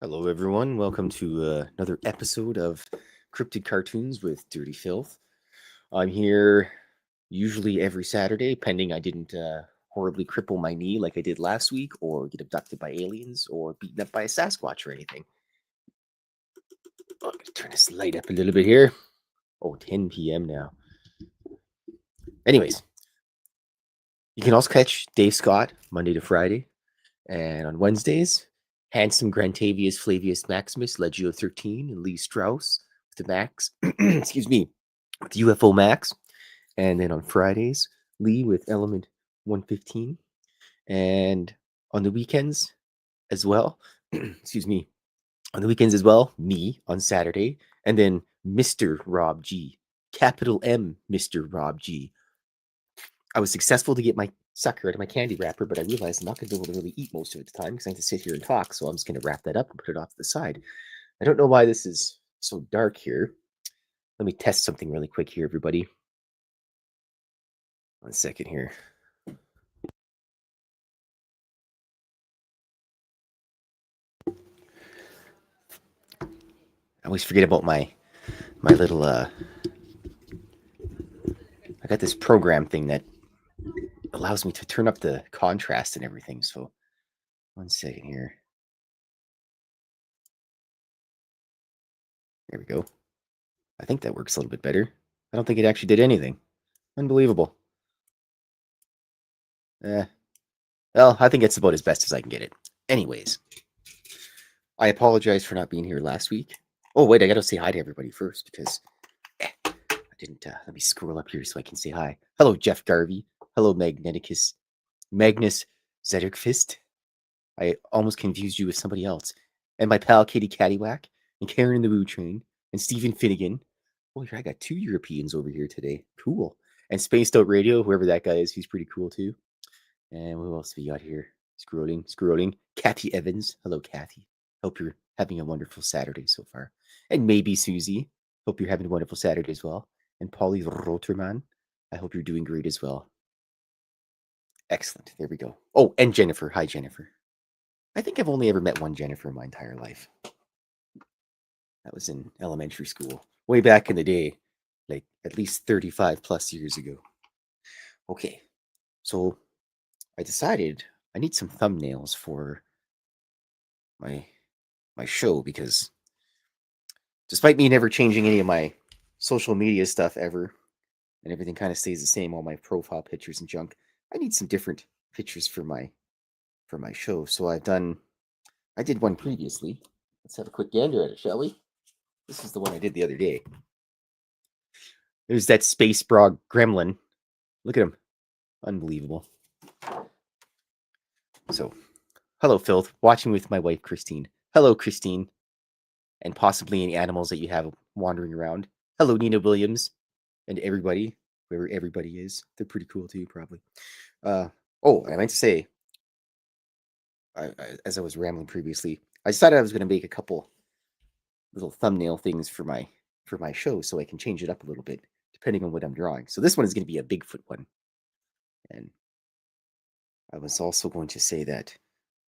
Hello, everyone. Welcome to another episode of Cryptid Cartoons with Dirty Fylth. I'm here usually every Saturday, pending I didn't horribly cripple my knee like I did last week, or get abducted by aliens, or beaten up by a Sasquatch or anything. I'm going to turn this light up a little bit here. Oh, 10 p.m. now. Anyways, you can also catch Dave Scott Monday to Friday, and on Wednesdays, handsome Grantavius Flavius Maximus, Legio 13, and Lee Strauss with the Max. Excuse me. With UFO Max. And then on Fridays, Lee with Element 115. And on the weekends as well, excuse me, on the weekends as well, me on Saturday. And then Mr. Rob G. Capital M, Mr. Rob G. I was successful to get my sucker out of my candy wrapper, but I realized I'm not going to be able to really eat most of the time because I have to sit here and talk. So I'm just going to wrap that up and put it off to the side. I don't know why this is so dark here. Let me test something really quick here, everybody. 1 second here. I always forget about my little I got this program thing that allows me to turn up the contrast and everything. So 1 second here. There we go. I think that works a little bit better. I don't think it actually did anything. Unbelievable. Well, I think it's about as best as I can get it. Anyways, I apologize for not being here last week. Oh, wait, I got to say hi to everybody first because I didn't. Let me scroll up here so I can say hi. Hello, Jeff Garvey. Hello, Magnus Zetterkvist. I almost confused you with somebody else. And my pal Katie Caddywhack, and Karen in the Woo Train, and Stephen Finnegan. Oh, I got 2 Europeans over here today. Cool. And Spaced Out Radio, whoever that guy is, he's pretty cool too. And what else we got here? Scrolling. Kathy Evans. Hello, Kathy. Hope you're having a wonderful Saturday so far. And maybe Susie. Hope you're having a wonderful Saturday as well. And Polly Roterman. I hope you're doing great as well. Excellent. There we go. Oh, and Jennifer. Hi, Jennifer. I think I've only ever met one Jennifer in my entire life. That was in elementary school, way back in the day, like at least 35 plus years ago. Okay, so I decided I need some thumbnails for my show because despite me never changing any of my social media stuff ever, and everything kind of stays the same, all my profile pictures and junk, I need some different pictures for my show. So I did one previously. Let's have a quick gander at it, shall we? This is the one I did the other day. There's that space frog gremlin. Look at him. Unbelievable. So, hello, Phil. Watching with my wife, Christine. Hello, Christine. And possibly any animals that you have wandering around. Hello, Nina Williams. And everybody, whoever everybody is. They're pretty cool too, probably. I meant to say, as I was rambling previously, I decided I was going to make a couple little thumbnail things for my show so I can change it up a little bit depending on what I'm drawing. So this one is going to be a Bigfoot one. And I was also going to say that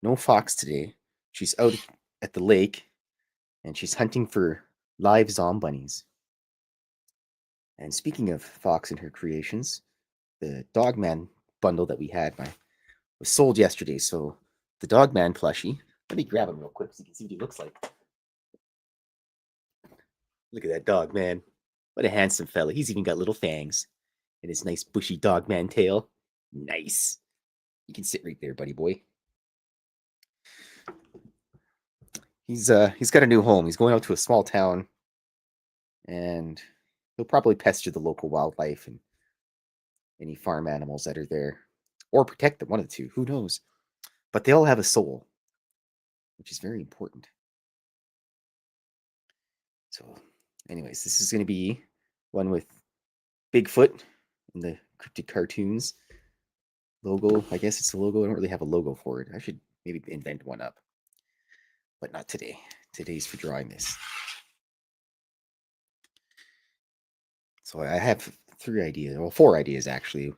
no fox today. She's out at the lake and she's hunting for live zombunnies. And speaking of fox and her creations, the Dogman bundle that we had was sold yesterday. So the Dogman plushie, let me grab him real quick so you can see what he looks like. Look at that dog, man. What a handsome fella. He's even got little fangs and his nice bushy dogman tail. Nice. You can sit right there, buddy boy. He's got a new home. He's going out to a small town and he'll probably pester the local wildlife and any farm animals that are there or protect them, one of the two, who knows. But they all have a soul, which is very important. So anyways, this is going to be one with Bigfoot and the Cryptid Cartoons logo. I guess it's the logo. I don't really have a logo for it. I should maybe invent one up. But not today. Today's for drawing this. So I have 3 ideas. Well, 4 ideas, actually.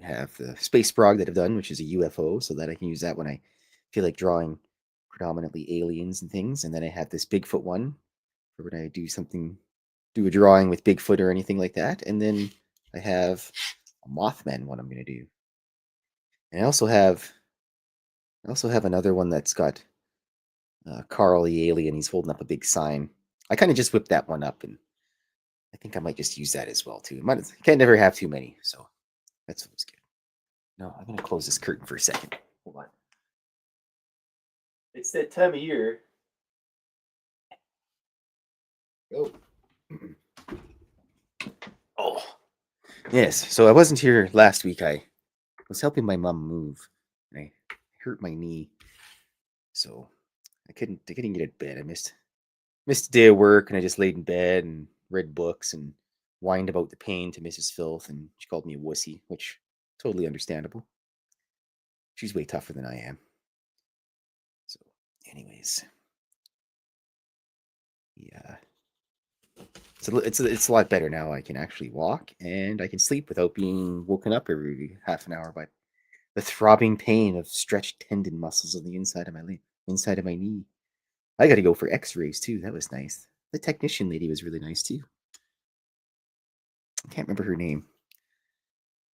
I have the space frog that I've done, which is a UFO, so that I can use that when I feel like drawing predominantly aliens and things. And then I have this Bigfoot one for when I do a drawing with Bigfoot or anything like that. And then I have a Mothman one I'm going to do. And I also have another one that's got Carl the alien. He's holding up a big sign. I kind of just whipped that one up, and I think I might just use that as well too. Can't never have too many, so that's always good. No, I'm gonna close this curtain for a second. Hold on. It's that time of year. Oh. Oh. Yes. So I wasn't here last week. I was helping my mom move, and I hurt my knee, so I couldn't get out of bed. I missed a day of work, and I just laid in bed and read books and whined about the pain to Mrs. Fylth, and she called me a wussy, which totally understandable. She's way tougher than I am. So, anyways, yeah, it's a lot better now. I can actually walk and I can sleep without being woken up every half an hour by the throbbing pain of stretched tendon muscles on the inside of my knee. I got to go for X-rays too. That was nice. The technician lady was really nice too. I can't remember her name,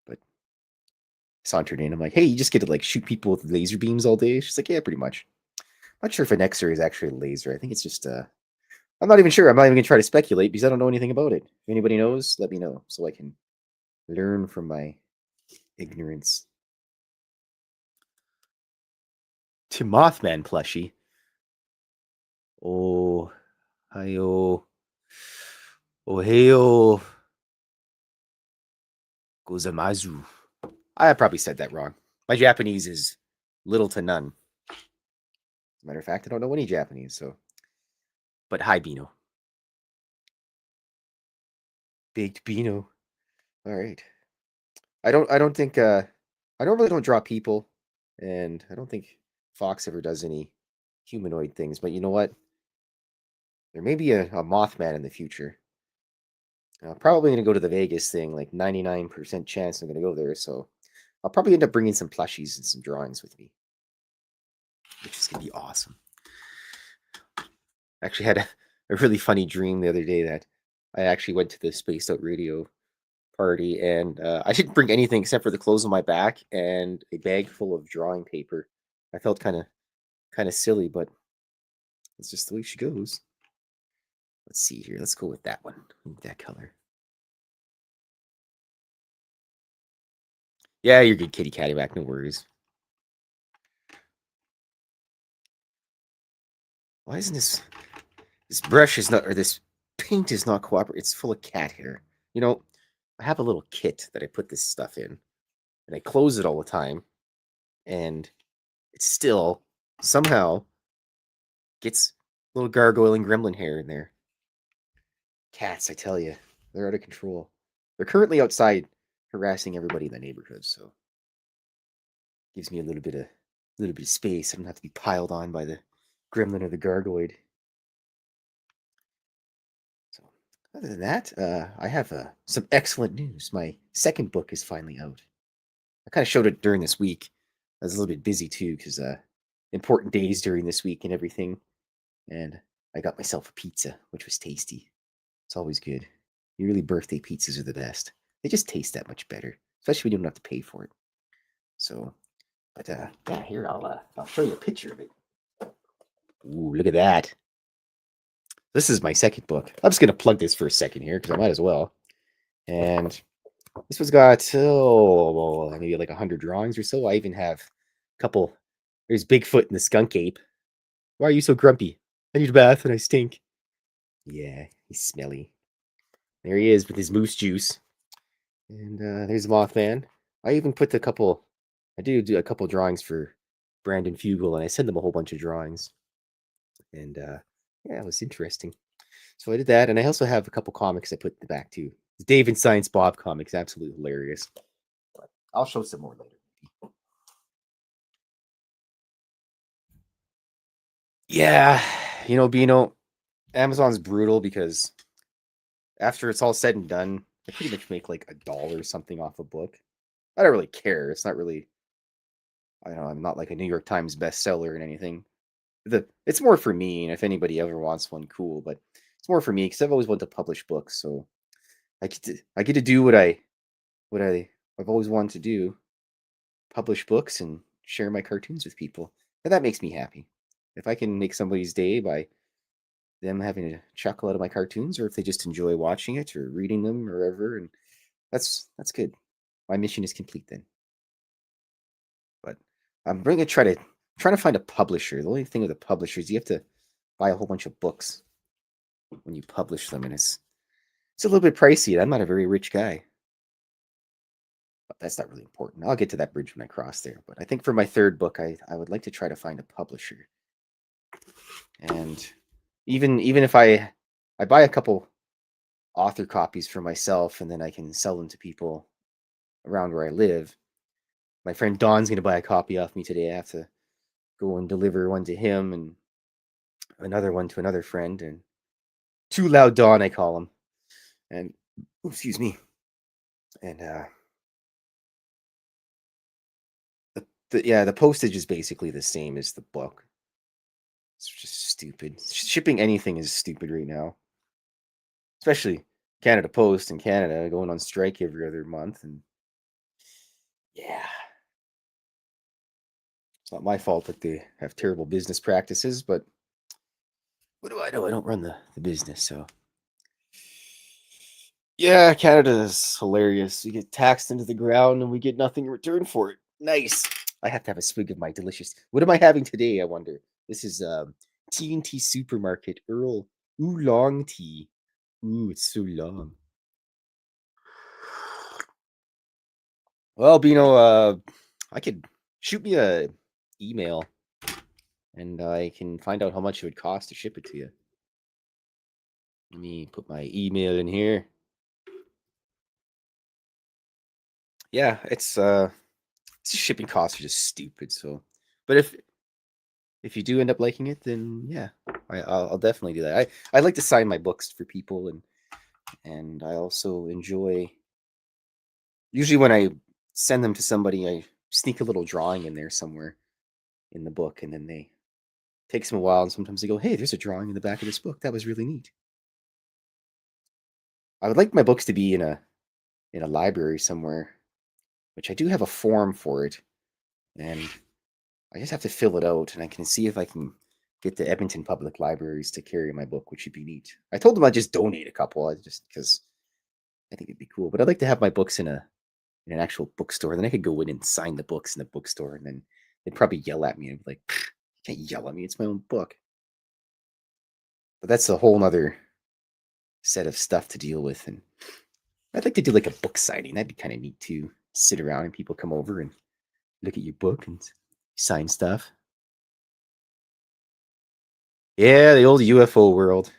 but I sauntered in. I'm like, hey, you just get to like shoot people with laser beams all day? She's like, yeah, pretty much. I'm not sure if an X-ray is actually a laser. I think it's just I'm not even sure. I'm not even gonna try to speculate because I don't know anything about it. If anybody knows, let me know so I can learn from my ignorance. To Mothman plushie. Oh, hiyo. Ohio. Gozamazu. I probably said that wrong. My Japanese is little to none. As a matter of fact, I don't know any Japanese, so. But hi, Bino. Baked Bino. All right. I normally don't draw people, and I don't think Fox ever does any humanoid things, but you know what? There may be a Mothman in the future. I'm probably going to go to the Vegas thing, like 99% chance I'm going to go there, so I'll probably end up bringing some plushies and some drawings with me, which is going to be awesome. I actually had a really funny dream the other day that I actually went to the Spaced Out Radio party, and I didn't bring anything except for the clothes on my back and a bag full of drawing paper. I felt kind of silly, but it's just the way she goes. Let's see here. Let's go with that one. That color. Yeah, you're good, kitty Caddywhack. No worries. Why isn't this brush is not, or this paint is not cooperating? It's full of cat hair. You know, I have a little kit that I put this stuff in, and I close it all the time, and it still somehow gets little gargoyling gremlin hair in there. Cats, I tell you, they're out of control. They're currently outside harassing everybody in the neighborhood, so gives me a little bit of space. I don't have to be piled on by the gremlin or the gargoyd. So, other than that, I have some excellent news. My second book is finally out. I kind of showed it during this week. I was a little bit busy too because important days during this week and everything. And I got myself a pizza, which was tasty. It's always good. Yearly birthday pizzas are the best. They just taste that much better, especially when you don't have to pay for it. So, but yeah, here I'll show you a picture of it. Ooh, look at that. This is my second book. I'm just gonna plug this for a second here because I might as well. And this one's got maybe like 100 drawings or so. I even have a couple. There's Bigfoot and the skunk ape. Why are you so grumpy? I need a bath and I stink. Yeah, he's smelly. There he is with his moose juice. And there's Mothman. I even put I do a couple drawings for Brandon Fugel, and I send them a whole bunch of drawings. And yeah, it was interesting. So I did that, and I also have a couple comics I put in the back too. The Dave and Science Bob comics, absolutely hilarious. But I'll show some more later. Yeah, Bino, Amazon's brutal because after it's all said and done, I pretty much make like $1 or something off a book. I don't really care. It's not really, I don't know, I'm not like a New York Times bestseller or anything. it's more for me, and if anybody ever wants one, cool. But it's more for me because I've always wanted to publish books, so I get to do what I've always wanted to do: publish books and share my cartoons with people, and that makes me happy. If I can make somebody's day by them having a chuckle out of my cartoons, or if they just enjoy watching it or reading them or whatever, and that's good. My mission is complete then. But I'm going to trying to find a publisher. The only thing with a publisher is you have to buy a whole bunch of books when you publish them, and it's a little bit pricey. And I'm not a very rich guy, but that's not really important. I'll get to that bridge when I cross there. But I think for my third book, I would like to try to find a publisher, and even if I buy a couple author copies for myself, and then I can sell them to people around where I live. My friend Don's going to buy a copy off me today. I have to go and deliver one to him and another one to another friend. And Too Loud Don, I call him. And excuse me. And the postage is basically the same as the book. It's just stupid. Shipping anything is stupid right now, especially Canada Post in Canada going on strike every other month. And yeah, it's not my fault that they have terrible business practices, but what do I know? I don't run the business, so yeah, Canada is hilarious. We get taxed into the ground and we get nothing in return for it. Nice. I have to have a swig of my delicious. What am I having today? I wonder. This is T&T Supermarket Earl Oolong Tea. Ooh, it's so long. Well, Bino, I could shoot me a email, and I can find out how much it would cost to ship it to you. Let me put my email in here. Yeah, it's shipping costs are just stupid. So, but if you do end up liking it, then yeah, I'll definitely do that. I like to sign my books for people, and I also enjoy. Usually, when I send them to somebody, I sneak a little drawing in there somewhere in the book, and then they takes them a while, and sometimes they go, "Hey, there's a drawing in the back of this book. That was really neat." I would like my books to be in a library somewhere, which I do have a form for it, and I just have to fill it out, and I can see if I can get the Edmonton Public Libraries to carry my book, which would be neat. I told them I'd just donate a couple, just because I think it'd be cool. But I'd like to have my books in an actual bookstore. Then I could go in and sign the books in the bookstore, and then they'd probably yell at me and be like, "You can't yell at me. It's my own book." But that's a whole nother set of stuff to deal with. And I'd like to do like a book signing. That'd be kind of neat too. Sit around and people come over and look at your book and sign stuff. Yeah, the old UFO world.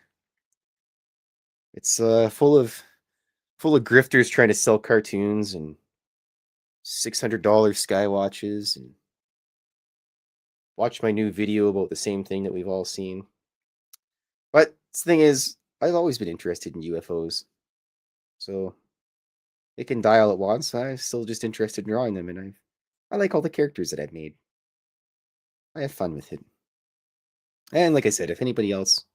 It's full of grifters trying to sell cartoons and $600 sky watches, and watch my new video about the same thing that we've all seen. But the thing is, I've always been interested in UFOs, so it can die all at once. I'm still just interested in drawing them, and I like all the characters that I've made. I have fun with it. And like I said, if anybody else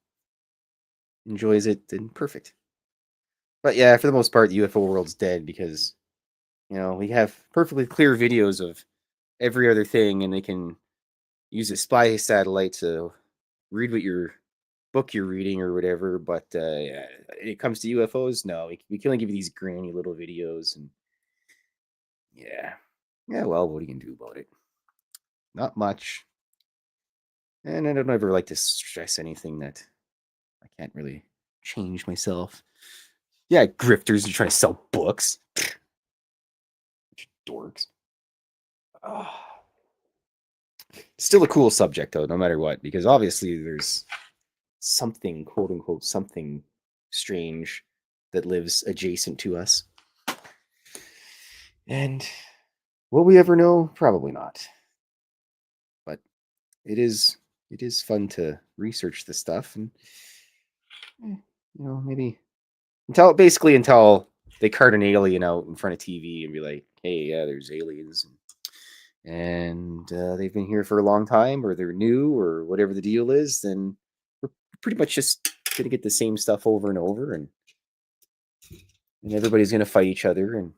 enjoys it, then perfect. But yeah, for the most part, the UFO world's dead because we have perfectly clear videos of every other thing, and they can use a spy satellite to read what your book you're reading or whatever. But yeah, it comes to UFOs, no, we can only give you these grainy little videos, and yeah, yeah. Well, what are you gonna do about it? Not much. And I don't ever like to stress anything that I can't really change myself. Yeah, grifters are trying to sell books. Dorks. Ah. Still a cool subject though, no matter what, because obviously there's something, quote unquote, something strange that lives adjacent to us. And will we ever know? Probably not. But it is fun to research this stuff, and maybe until they cart an alien out in front of TV and be like, "Hey, yeah, there's aliens," and they've been here for a long time, or they're new, or whatever the deal is, then we're pretty much just gonna get the same stuff over and over, and everybody's gonna fight each other, and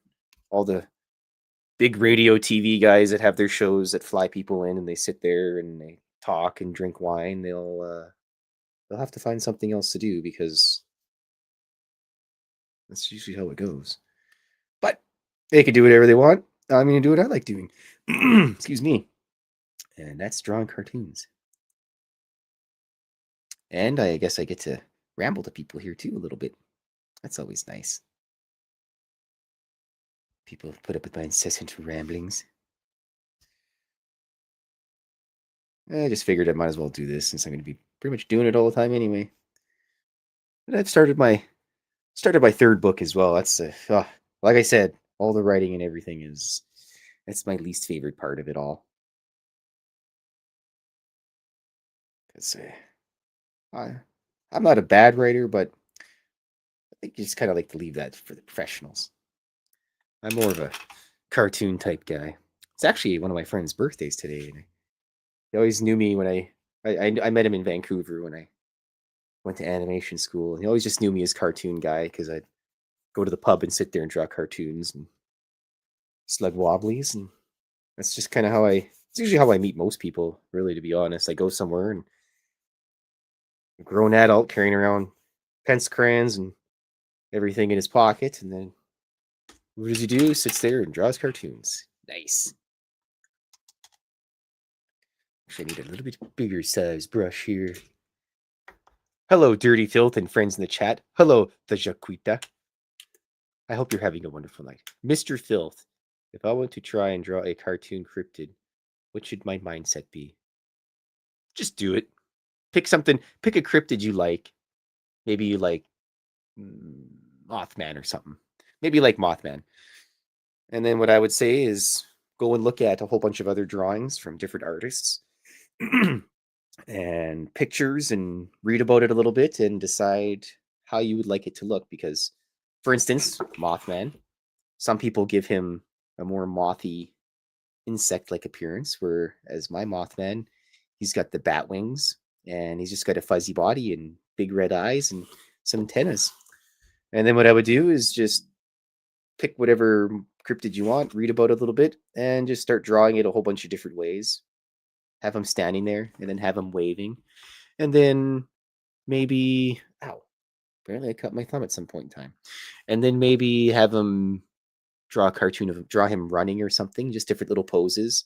all the big radio TV guys that have their shows that fly people in and they sit there and they talk and drink wine, they'll have to find something else to do because that's usually how it goes. But they can do whatever they want. I'm going to do what I like doing. Excuse me. And that's drawing cartoons. And I guess I get to ramble to people here too a little bit. That's always nice. People put up with my incessant ramblings. I just figured I might as well do this since I'm going to be pretty much doing it all the time anyway. But I've started my third book as well. That's like I said, all the writing and everything that's my least favorite part of it all. Because I'm not a bad writer, but I think you just kind of like to leave that for the professionals. I'm more of a cartoon type guy. It's actually one of my friend's birthdays today. And he always knew me when I met him in Vancouver when I went to animation school. And he always just knew me as cartoon guy because I'd go to the pub and sit there and draw cartoons and slug wobblies. And that's just kind of it's usually how I meet most people, really, to be honest. I go somewhere and a grown adult carrying around pencil crayons and everything in his pocket. And then what does he do? Sits there and draws cartoons. Nice. Actually, I need a little bit bigger size brush here. Hello, Dirty Fylth and friends in the chat. Hello, the Jaquita. I hope you're having a wonderful night. Mr. Fylth, if I want to try and draw a cartoon cryptid, what should my mindset be? Just do it. Pick a cryptid you like. Maybe you like Mothman or something. Maybe you like Mothman. And then what I would say is go and look at a whole bunch of other drawings from different artists and pictures and read about it a little bit and decide how you would like it to look. Because, for instance, Mothman, some people give him a more mothy insect-like appearance, whereas my Mothman, he's got the bat wings and he's just got a fuzzy body and big red eyes and some antennas. And then what I would do is just pick whatever cryptid you want, read about it a little bit, and just start drawing it a whole bunch of different ways. Have him standing there, and then have him waving. And then maybe... Ow. Apparently I cut my thumb at some point in time. And then maybe have him draw him running or something, just different little poses.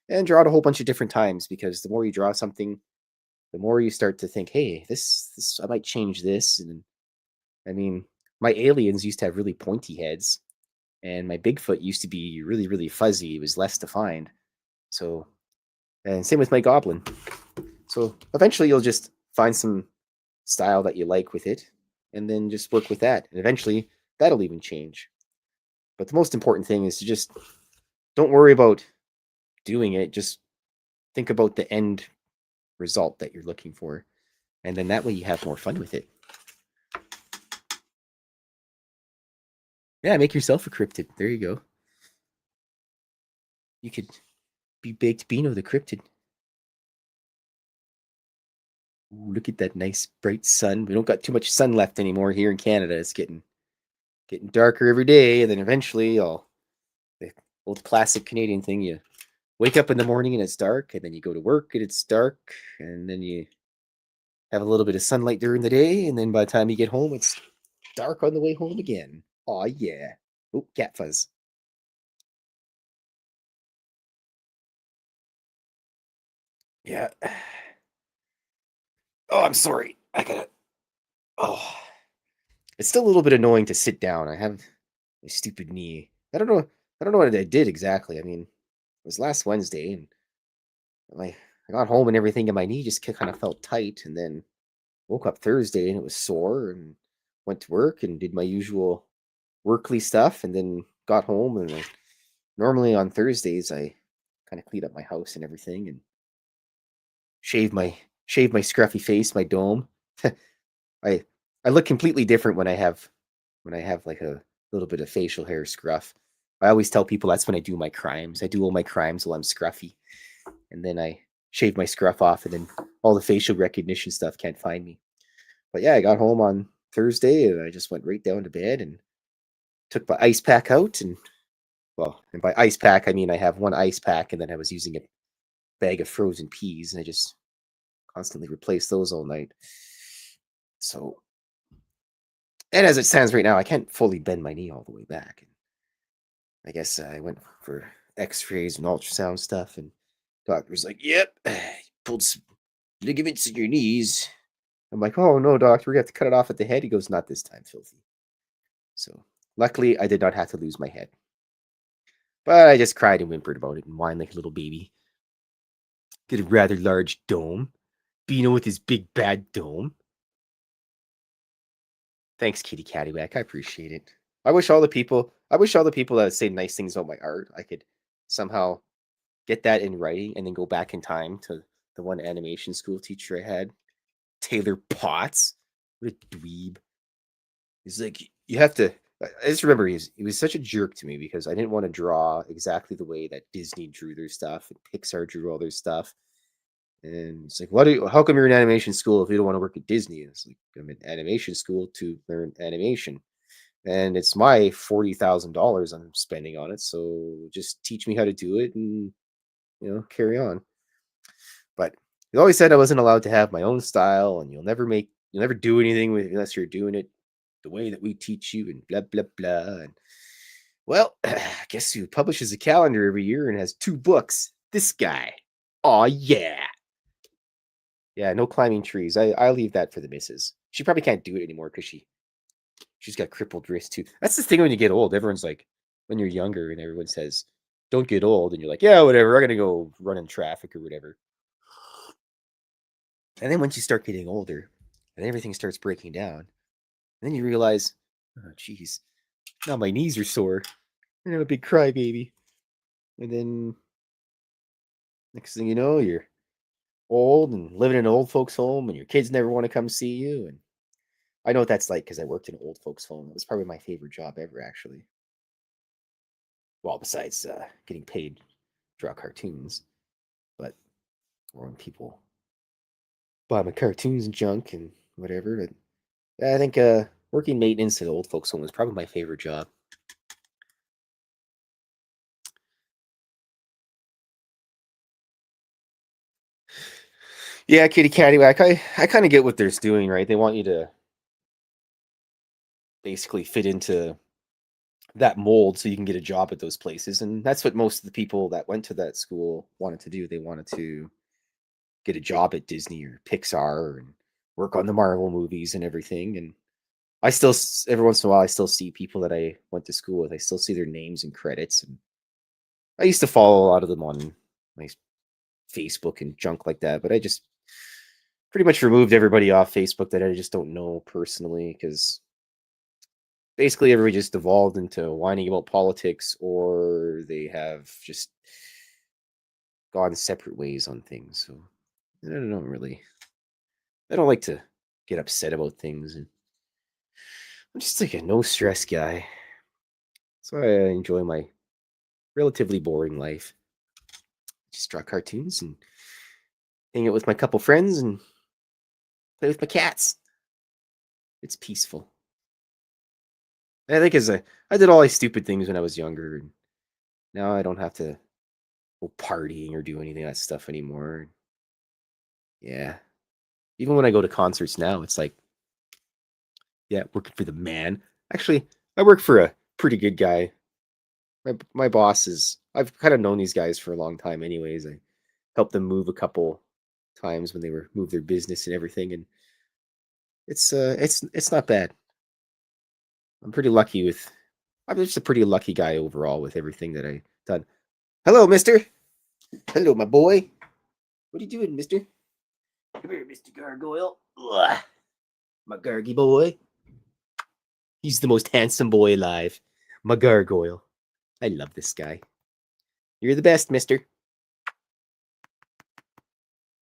And draw it a whole bunch of different times, because the more you draw something, the more you start to think, hey, this I might change this. And I mean, my aliens used to have really pointy heads, and my Bigfoot used to be really, really fuzzy. It was less defined. So, and same with my goblin. So eventually you'll just find some style that you like with it, and then just work with that. And eventually that'll even change. But the most important thing is to just don't worry about doing it. Just think about the end result that you're looking for. And then that way you have more fun with it. Yeah, make yourself a cryptid. There you go. You could be Baked Beano the cryptid. Ooh, look at that nice bright sun. We don't got too much sun left anymore here in Canada. It's getting darker every day, and then eventually the old classic Canadian thing, you wake up in the morning and it's dark, and then you go to work and it's dark, and then you have a little bit of sunlight during the day, and then by the time you get home, it's dark on the way home again. Oh yeah. Oh, cat fuzz. Yeah. Oh, I'm sorry. Oh. It's still a little bit annoying to sit down. I have a stupid knee. I don't know what I did exactly. I mean, it was last Wednesday, and I got home and everything, and my knee just kind of felt tight, and then woke up Thursday and it was sore, and went to work and did my usual workly stuff, and then got home, and normally on Thursdays I kind of clean up my house and everything and shave my scruffy face, my dome. I look completely different when I have like a little bit of facial hair scruff. I always tell people that's when I do my crimes. I do all my crimes while I'm scruffy, and then I shave my scruff off, and then all the facial recognition stuff can't find me. But yeah, I got home on Thursday, and I just went right down to bed and took my ice pack out. And well, and by ice pack, I mean I have one ice pack, and then I was using a bag of frozen peas, and I just constantly replace those all night. So, and as it stands right now, I can't fully bend my knee all the way back. I guess I went for X-rays and ultrasound stuff, and doctor's like, "Yep, pulled some ligaments in your knees." I'm like, "Oh no, doctor, we have to cut it off at the head." He goes, "Not this time, filthy." So, luckily, I did not have to lose my head, but I just cried and whimpered about it and whined like a little baby. Get a rather large dome. Beano with his big bad dome. Thanks, Kitty Cattywack. I appreciate it. I wish all the people that say nice things about my art, I could somehow get that in writing and then go back in time to the one animation school teacher I had, Taylor Potts. What a dweeb. He's like, you have to. I just remember he was such a jerk to me because I didn't want to draw exactly the way that Disney drew their stuff and Pixar drew all their stuff. And it's like, how come you're in animation school if you don't want to work at Disney? And it's like, I'm in animation school to learn animation. And it's my $40,000 I'm spending on it. So just teach me how to do it and, carry on. But he always said I wasn't allowed to have my own style and you'll never do anything with unless you're doing it the way that we teach you and blah, blah, blah. And well, I guess who publishes a calendar every year and has 2 books? This guy. Oh yeah. Yeah, no climbing trees. I leave that for the missus. She probably can't do it anymore because she's got crippled wrist too. That's the thing when you get old. Everyone's like, when you're younger, and everyone says, "Don't get old," and you're like, "Yeah, whatever. I'm gonna go run in traffic or whatever." And then once you start getting older, and everything starts breaking down, and then you realize, oh, geez, now my knees are sore, and I'm a big crybaby. And then next thing you know, you're old and living in an old folks' home, and your kids never want to come see you. And I know what that's like because I worked in an old folks' home. It was probably my favorite job ever, actually. Well, besides getting paid to draw cartoons, but or when people buy my cartoons and junk and whatever. But yeah, I think working maintenance at old folks' home was probably my favorite job. Yeah, Kitty Cattywack. I kind of get what they're doing, right? They want you to basically fit into that mold so you can get a job at those places, and that's what most of the people that went to that school wanted to do. They wanted to get a job at Disney or Pixar and work on the Marvel movies and everything. And I still, every once in a while, I still see people that I went to school with. I still see their names and credits. And I used to follow a lot of them on my Facebook and junk like that. But I just pretty much removed everybody off Facebook that I just don't know personally because basically everybody just devolved into whining about politics or they have just gone separate ways on things. So I don't really, I don't like to get upset about things. And I'm just like a no stress guy. So I enjoy my relatively boring life. Just draw cartoons and hang out with my couple friends and play with my cats. It's peaceful. And I think I did all these stupid things when I was younger, and now I don't have to go partying or do any of that stuff anymore. Yeah. Even when I go to concerts now, it's like, yeah, working for the man. Actually, I work for a pretty good guy. My boss is. I've kind of known these guys for a long time, anyways. I helped them move a couple times when they were move their business and everything, and it's not bad. I'm pretty lucky with. I'm just a pretty lucky guy overall with everything that I done. Hello, Mister. Hello, my boy. What are you doing, Mister? Come here, Mister Gargoyle. Ugh. My Gargy boy. He's the most handsome boy alive. My Gargoyle. I love this guy. You're the best, Mister.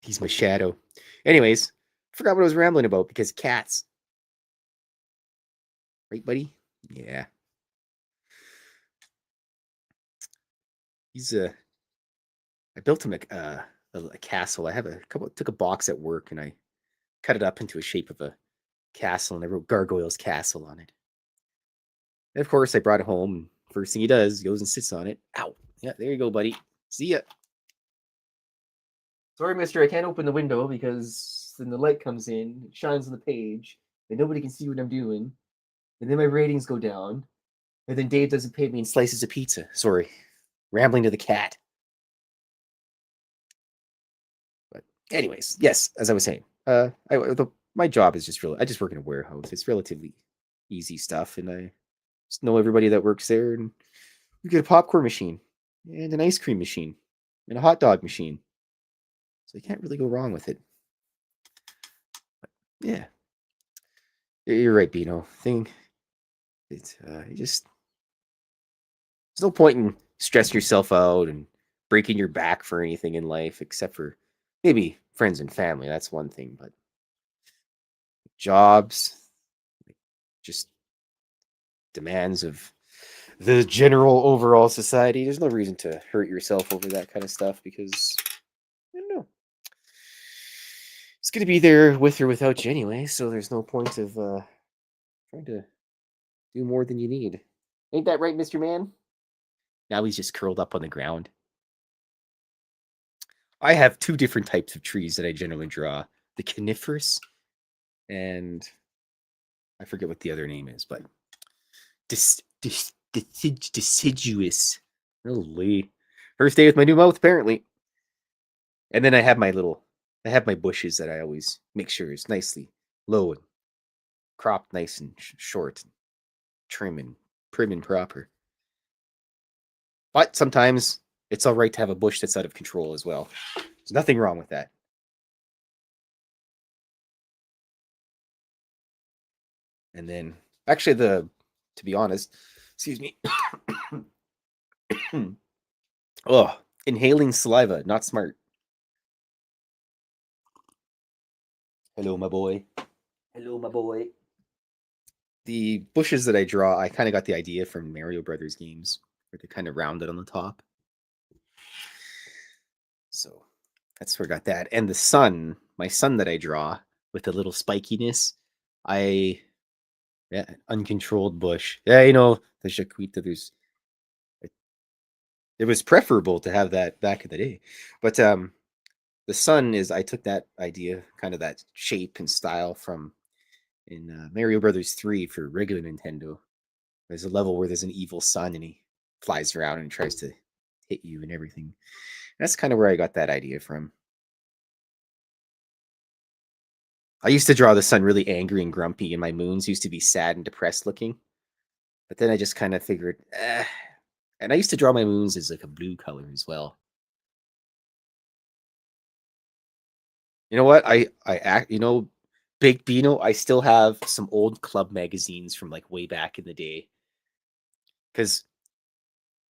He's my shadow. Anyways, I forgot what I was rambling about because cats. Right, buddy? Yeah. He's I built him a castle. I have took a box at work and I cut it up into a shape of a castle and I wrote Gargoyle's Castle on it. And of course, I brought it home. And first thing he does, he goes and sits on it. Ow! Yeah, there you go, buddy. See ya. Sorry, mister, I can't open the window because then the light comes in, it shines on the page, and nobody can see what I'm doing. And then my ratings go down. And then Dave doesn't pay me and slices of pizza. Sorry. Rambling to the cat. But anyways, yes, as I was saying, my job is I just work in a warehouse. It's relatively easy stuff, and I just know everybody that works there, and we get a popcorn machine, and an ice cream machine, and a hot dog machine. So you can't really go wrong with it. But yeah, you're right, Bino. It's you just there's no point in stressing yourself out and breaking your back for anything in life, except for maybe friends and family. That's one thing, but jobs, just demands of the general overall society. There's no reason to hurt yourself over that kind of stuff because I don't know. It's going to be there with or without you anyway, so there's no point of trying to do more than you need. Ain't that right, Mr. Man? Now he's just curled up on the ground. I have two different types of trees that I generally draw: the coniferous and I forget what the other name is, but deciduous. Holy. First day with my new mouth, apparently. And then I have my bushes that I always make sure is nicely low and cropped nice and short, and trim and prim and proper. But sometimes it's all right to have a bush that's out of control as well. There's nothing wrong with that. And then, actually, to be honest, excuse me. Oh, inhaling saliva, not smart. Hello, my boy. Hello, my boy. The bushes that I draw, I kind of got the idea from Mario Brothers games, where they're kind of rounded on the top. So that's where I got that. And the sun, my sun that I draw with a little spikiness, uncontrolled bush. Yeah, the Jaquita, it was preferable to have that back in the day. But the sun is, I took that idea, kind of that shape and style from in Mario Brothers 3 for regular Nintendo. There's a level where there's an evil sun and he flies around and tries to hit you and everything. That's kind of where I got that idea from. I used to draw the sun really angry and grumpy, and my moons used to be sad and depressed looking. But then I just kind of figured, and I used to draw my moons as like a blue color as well. You know what? Big Bino, I still have some old club magazines from like way back in the day. Because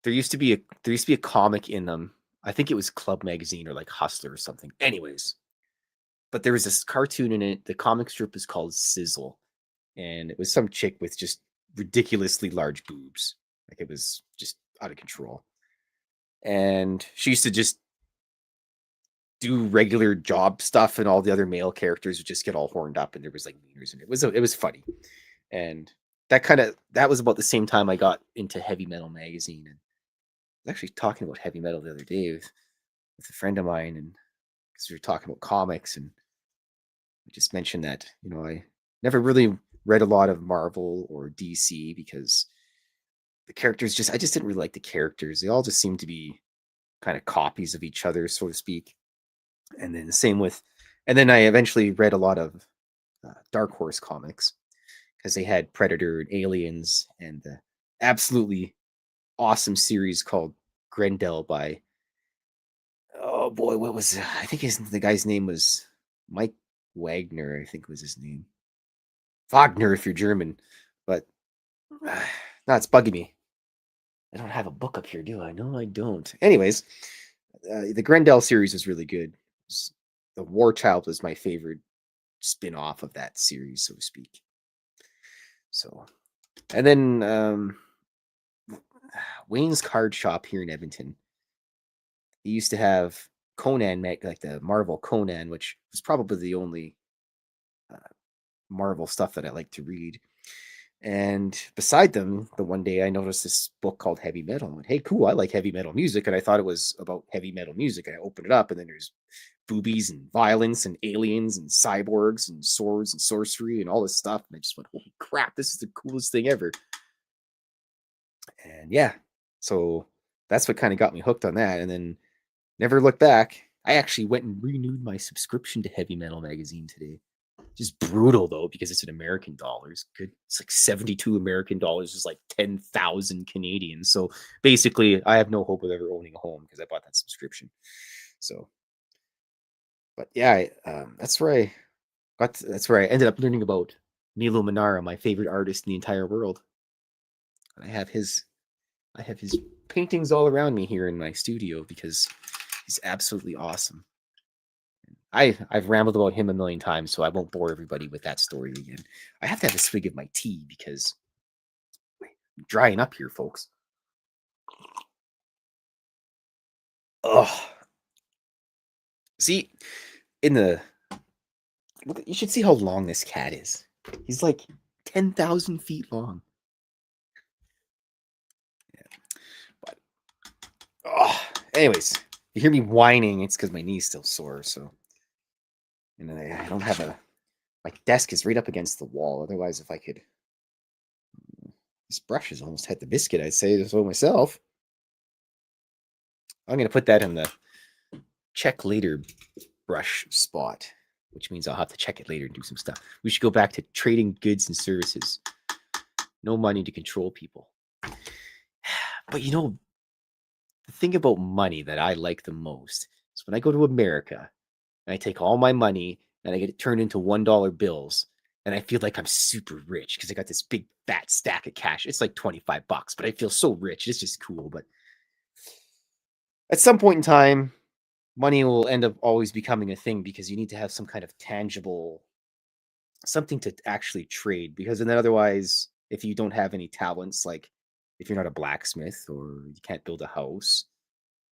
there used to be a comic in them. I think it was Club Magazine or like Hustler or something. Anyways, but there was this cartoon in it. The comic strip is called Sizzle, and it was some chick with just ridiculously large boobs. Like it was just out of control. And she used to just do regular job stuff, and all the other male characters would just get all horned up, and there was like wieners, and it was funny. And that was about the same time I got into Heavy Metal magazine, and I was actually talking about heavy metal the other day with a friend of mine, and because we were talking about comics, and I just mentioned that I never really read a lot of Marvel or DC because the characters I just didn't really like the characters. They all just seemed to be kind of copies of each other, so to speak. And then the same with, and then I eventually read a lot of Dark Horse comics because they had Predator and Aliens and the absolutely awesome series called Grendel by, oh boy, what was I think the guy's name was Mike Wagner, I think was his name. Wagner if you're German, but no, it's bugging me. I don't have a book up here, do I? No, I don't. Anyways, the Grendel series was really good. The War Child was my favorite spin-off of that series, so to speak. So, and then Wayne's Card Shop here in Edmonton he used to have Conan, like the Marvel Conan, which was probably the only uh, Marvel stuff that I like to read. And beside them, the one day I noticed this book called Heavy Metal. I went, hey, cool, I like heavy metal music. And I thought it was about heavy metal music. And I opened it up, and then there's boobies and violence and aliens and cyborgs and swords and sorcery and all this stuff. And I just went, holy crap, this is the coolest thing ever. And yeah, so that's what kind of got me hooked on that. And then never looked back. I actually went and renewed my subscription to Heavy Metal Magazine today. Just brutal though, because it's in American dollars. Good, it's like 72 American dollars is like 10,000 Canadian. So basically, I have no hope of ever owning a home because I bought that subscription. So, but yeah, that's where I got. That's where I ended up learning about Milo Manara, my favorite artist in the entire world. I have his paintings all around me here in my studio because he's absolutely awesome. I've rambled about him a million times, so I won't bore everybody with that story again. I have to have a swig of my tea because I'm drying up here, folks. Oh, see, in the you should see how long this cat is. He's like 10,000 feet long. Yeah. But anyways, you hear me whining, it's because my knee's still sore. So, and I don't have a. My desk is right up against the wall. Otherwise, if I could, this brush has almost had the biscuit. I'd say so myself. I'm gonna put that in the check later brush spot, which means I'll have to check it later and do some stuff. We should go back to trading goods and services. No money to control people. But you know, the thing about money that I like the most is when I go to America and I take all my money and I get it turned into $1 bills. And I feel like I'm super rich because I got this big fat stack of cash. It's like 25 bucks, but I feel so rich. It's just cool. But at some point in time, money will end up always becoming a thing because you need to have some kind of tangible something to actually trade. Because then otherwise, if you don't have any talents, like if you're not a blacksmith or you can't build a house,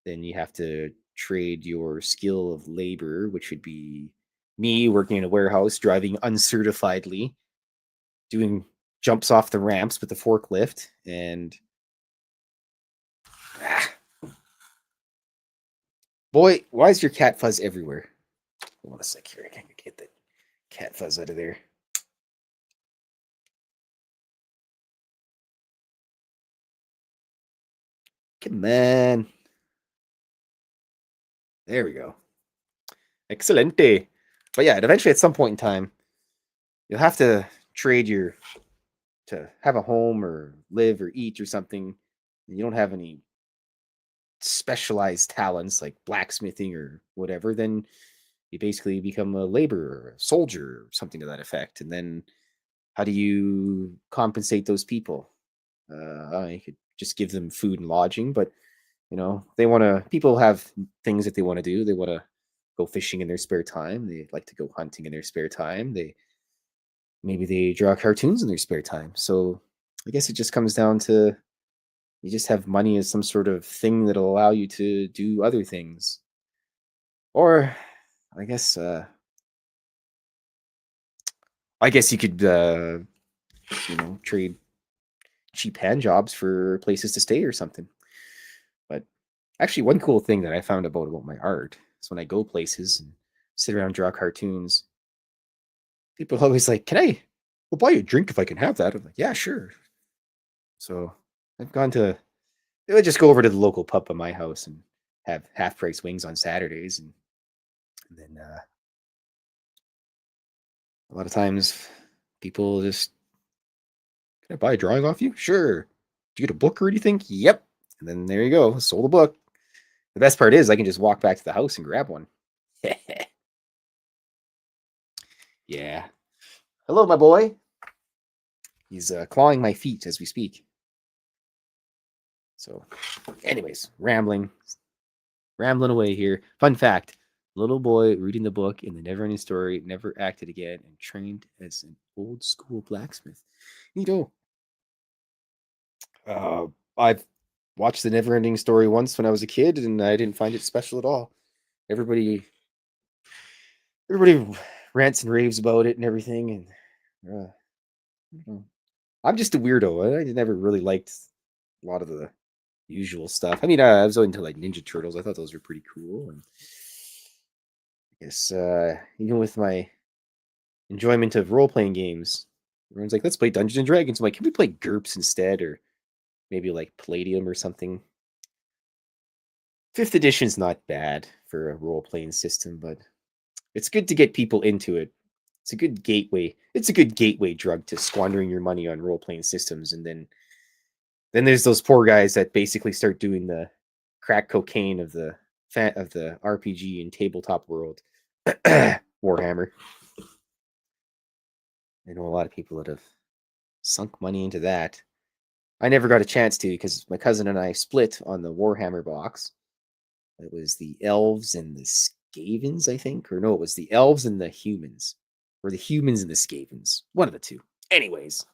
then you have to trade your skill of labor, which would be me working in a warehouse, driving uncertifiedly, doing jumps off the ramps with the forklift, and boy, why is your cat fuzz everywhere? Hold on a sec here. I can't get the cat fuzz out of there. Come on. There we go. Excelente. But yeah, eventually at some point in time, you'll have to trade your to have a home or live or eat or something. And you don't have any specialized talents like blacksmithing or whatever, then you basically become a laborer, a soldier, or something to that effect. And then how do you compensate those people? You could just give them food and lodging, but they want to. People have things that they want to do. They want to go fishing in their spare time. They like to go hunting in their spare time. Maybe they draw cartoons in their spare time. So I guess it just comes down to you just have money as some sort of thing that'll allow you to do other things. Or I guess you could trade cheap hand jobs for places to stay or something. But actually, one cool thing that I found about my art is when I go places and sit around and draw cartoons, people are always like, "Can I? We'll buy you a drink if I can have that." I'm like, "Yeah, sure." So I've gone to. I would just go over to the local pub by my house and have half price wings on Saturdays, and then a lot of times people just, "Can I buy a drawing off you?" Sure. Do you get a book or anything? Yep. And then there you go, sold a book. The best part is I can just walk back to the house and grab one. Yeah. Hello, my boy. He's clawing my feet as we speak. So, anyways, rambling away here. Fun fact: little boy reading the book in the never-ending story, never acted again, and trained as an old school blacksmith. I've watched the Neverending Story once when I was a kid, and I didn't find it special at all. Everybody rants and raves about it and everything, and I don't know. I'm just a weirdo. I never really liked a lot of the usual stuff. I mean, I was into like Ninja Turtles. I thought those were pretty cool, and I guess even with my enjoyment of role playing games, everyone's like, "Let's play Dungeons and Dragons." I'm like, "Can we play GURPS instead, or maybe like Palladium or something?" Fifth edition's not bad for a role playing system, but it's good to get people into it. It's a good gateway. It's a good gateway drug to squandering your money on role playing systems, and then there's those poor guys that basically start doing the crack cocaine of the RPG and tabletop world. Warhammer. I know a lot of people that have sunk money into that. I never got a chance to because my cousin and I split on the Warhammer box. It was the elves and the Skavens, I think. Or no, it was the elves and the humans. Or the humans and the Skavens. One of the two. Anyways,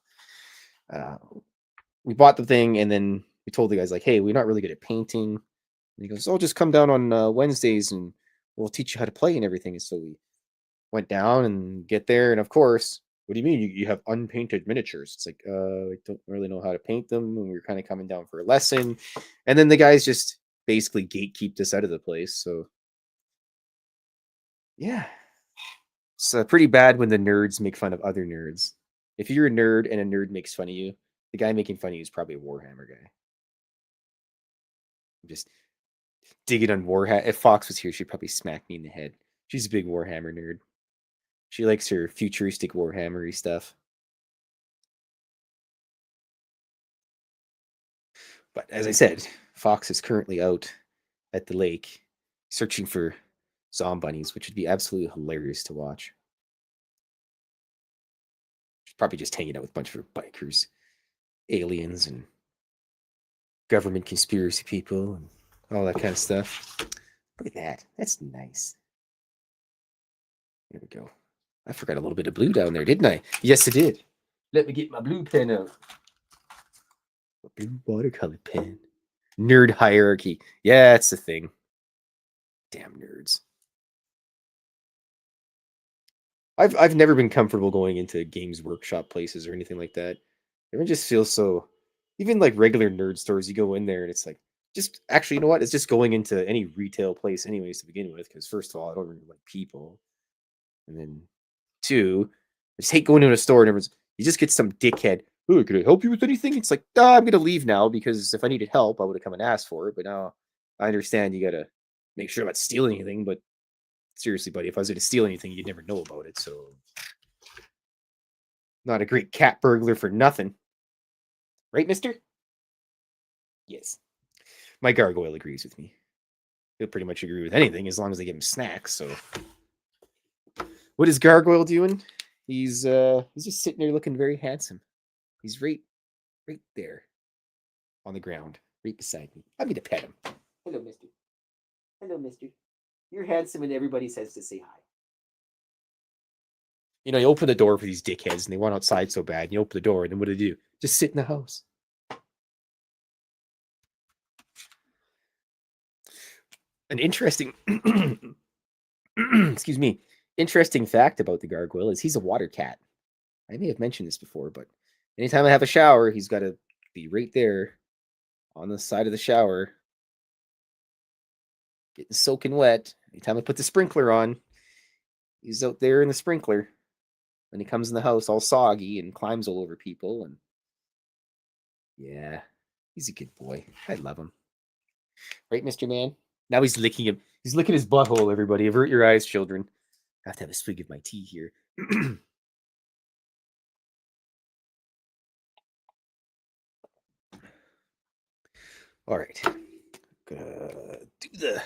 we bought the thing and then we told the guys, like, hey, we're not really good at painting. And he goes, oh, just come down on Wednesdays and we'll teach you how to play and everything. And so we went down and get there. And of course, what do you mean you have unpainted miniatures? It's like, I don't really know how to paint them. And we were kind of coming down for a lesson. And then the guys just basically gatekeeped us out of the place. So, yeah. It's pretty bad when the nerds make fun of other nerds. If you're a nerd and a nerd makes fun of you, the guy making fun of you is probably a Warhammer guy. I'm just digging on Warhammer. If Fox was here, she'd probably smack me in the head. She's a big Warhammer nerd. She likes her futuristic Warhammery stuff. But as I said, Fox is currently out at the lake searching for zombunnies, which would be absolutely hilarious to watch. She's probably just hanging out with a bunch of bikers, aliens, and government conspiracy people, and all that kind of stuff. Look at that. That's nice. There we go. I forgot a little bit of blue down there, didn't I? Yes, I did. Let me get my blue pen out. A blue watercolor pen. Nerd hierarchy. Yeah, that's the thing. Damn nerds. I've never been comfortable going into Games Workshop places or anything like that. Everyone just feels so. Even like regular nerd stores, you go in there and it's like, just actually, you know what? It's just going into any retail place, anyways, to begin with. Because first of all, I don't really like people, and then two, I just hate going to a store and everyone's. You just get some dickhead. Oh, could I help you with anything? It's like, I'm gonna leave now because if I needed help, I would have come and asked for it. But now I understand you gotta make sure I'm not stealing anything. But seriously, buddy, if I was going to steal anything, you'd never know about it. So, not a great cat burglar for nothing. Right, mister? Yes. My gargoyle agrees with me. He'll pretty much agree with anything as long as they give him snacks. So, what is Gargoyle doing? He's just sitting there looking very handsome. He's right there on the ground, right beside me. I'm going to pet him. Hello, mister. Hello, mister. You're handsome and everybody says to say hi. You know, you open the door for these dickheads and they want outside so bad. And you open the door and then what do? Just sit in the house. An interesting, excuse me, interesting fact about the gargoyle is he's a water cat. I may have mentioned this before, but anytime I have a shower, he's got to be right there on the side of the shower, getting soaking wet. Anytime I put the sprinkler on, he's out there in the sprinkler. And he comes in the house all soggy and climbs all over people. And yeah, he's a good boy. I love him. Right, Mr. Man? Now he's licking him. He's licking his butthole, everybody. Avert your eyes, children. I have to have a swig of my tea here. All right. Gonna do the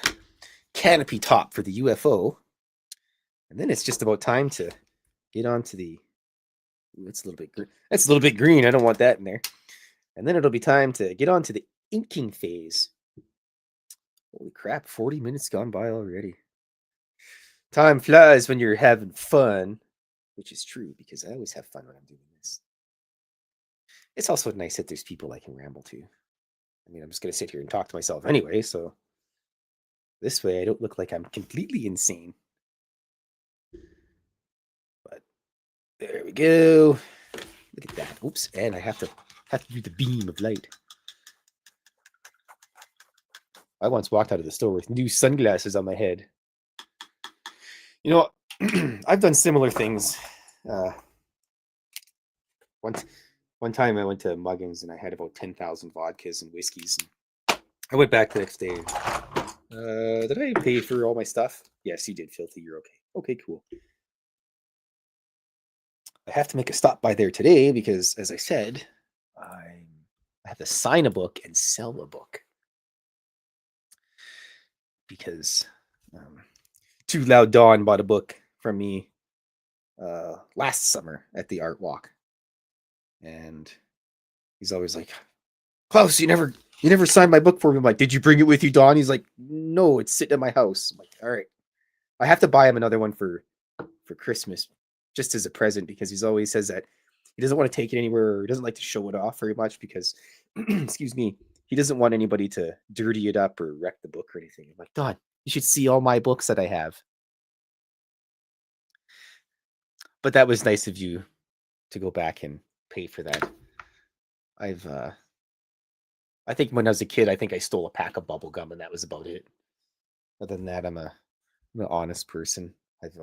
canopy top for the UFO. And then it's just about time to get onto the. Ooh, that's a little bit green. That's a little bit green. I don't want that in there. And then it'll be time to get on to the inking phase. Holy crap, 40 minutes gone by already. Time flies when you're having fun, which is true because I always have fun when I'm doing this. It's also nice that there's people I can ramble to. I mean, I'm just gonna sit here and talk to myself anyway, so this way I don't look like I'm completely insane. But there we go. Look at that. Oops, and I have to do the beam of light. I once walked out of the store with new sunglasses on my head. You know, I've done similar things. Uh, one one time I went to Muggins and I had about 10,000 vodkas and whiskeys. And I went back the next day. Did I pay for all my stuff? Yes, you did, Filthy. You're okay. Okay, cool. I have to make a stop by there today because, as I said, I have to sign a book and sell a book. Because Too Loud Dawn bought a book from me last summer at the art walk. And he's always like, Klaus, you never signed my book for me. I'm like, did you bring it with you, Don? He's like, no, it's sitting at my house. I'm like, all right. I have to buy him another one for Christmas, just as a present, because he's always says that he doesn't want to take it anywhere, or he doesn't like to show it off very much because, excuse me, he doesn't want anybody to dirty it up or wreck the book or anything. I'm like, Don, you should see all my books that I have. But that was nice of you to go back and pay for that. I think when I was a kid, I think I stole a pack of bubble gum and that was about it. Other than that, I'm an honest person. I've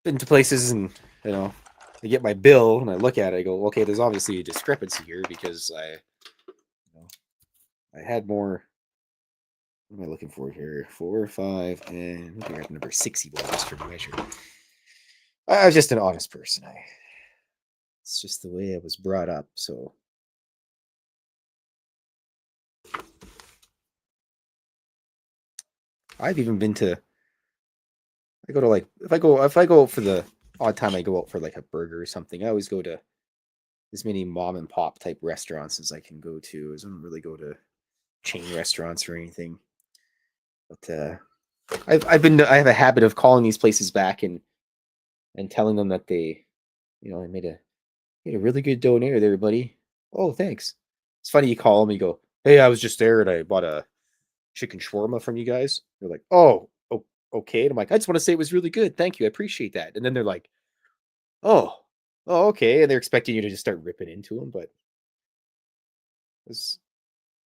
been to places and, I get my bill and I look at it, I go, okay, there's obviously a discrepancy here because I had more. What am I looking for here? 4, 5, and I got number 60 just for measure. I was just an honest person. It's just the way I was brought up. So I've even been to. I go to like if I go for the odd time I go out for like a burger or something. I always go to as many mom and pop type restaurants as I can go to. I don't really go to chain restaurants or anything. But I have a habit of calling these places back and telling them that they, I made a really good donair there, buddy. Oh, thanks. It's funny you call them, you go, hey, I was just there and I bought a chicken shawarma from you guys. They're like, oh, okay. And I'm like, I just want to say it was really good. Thank you. I appreciate that. And then they're like, oh, okay. And they're expecting you to just start ripping into them. But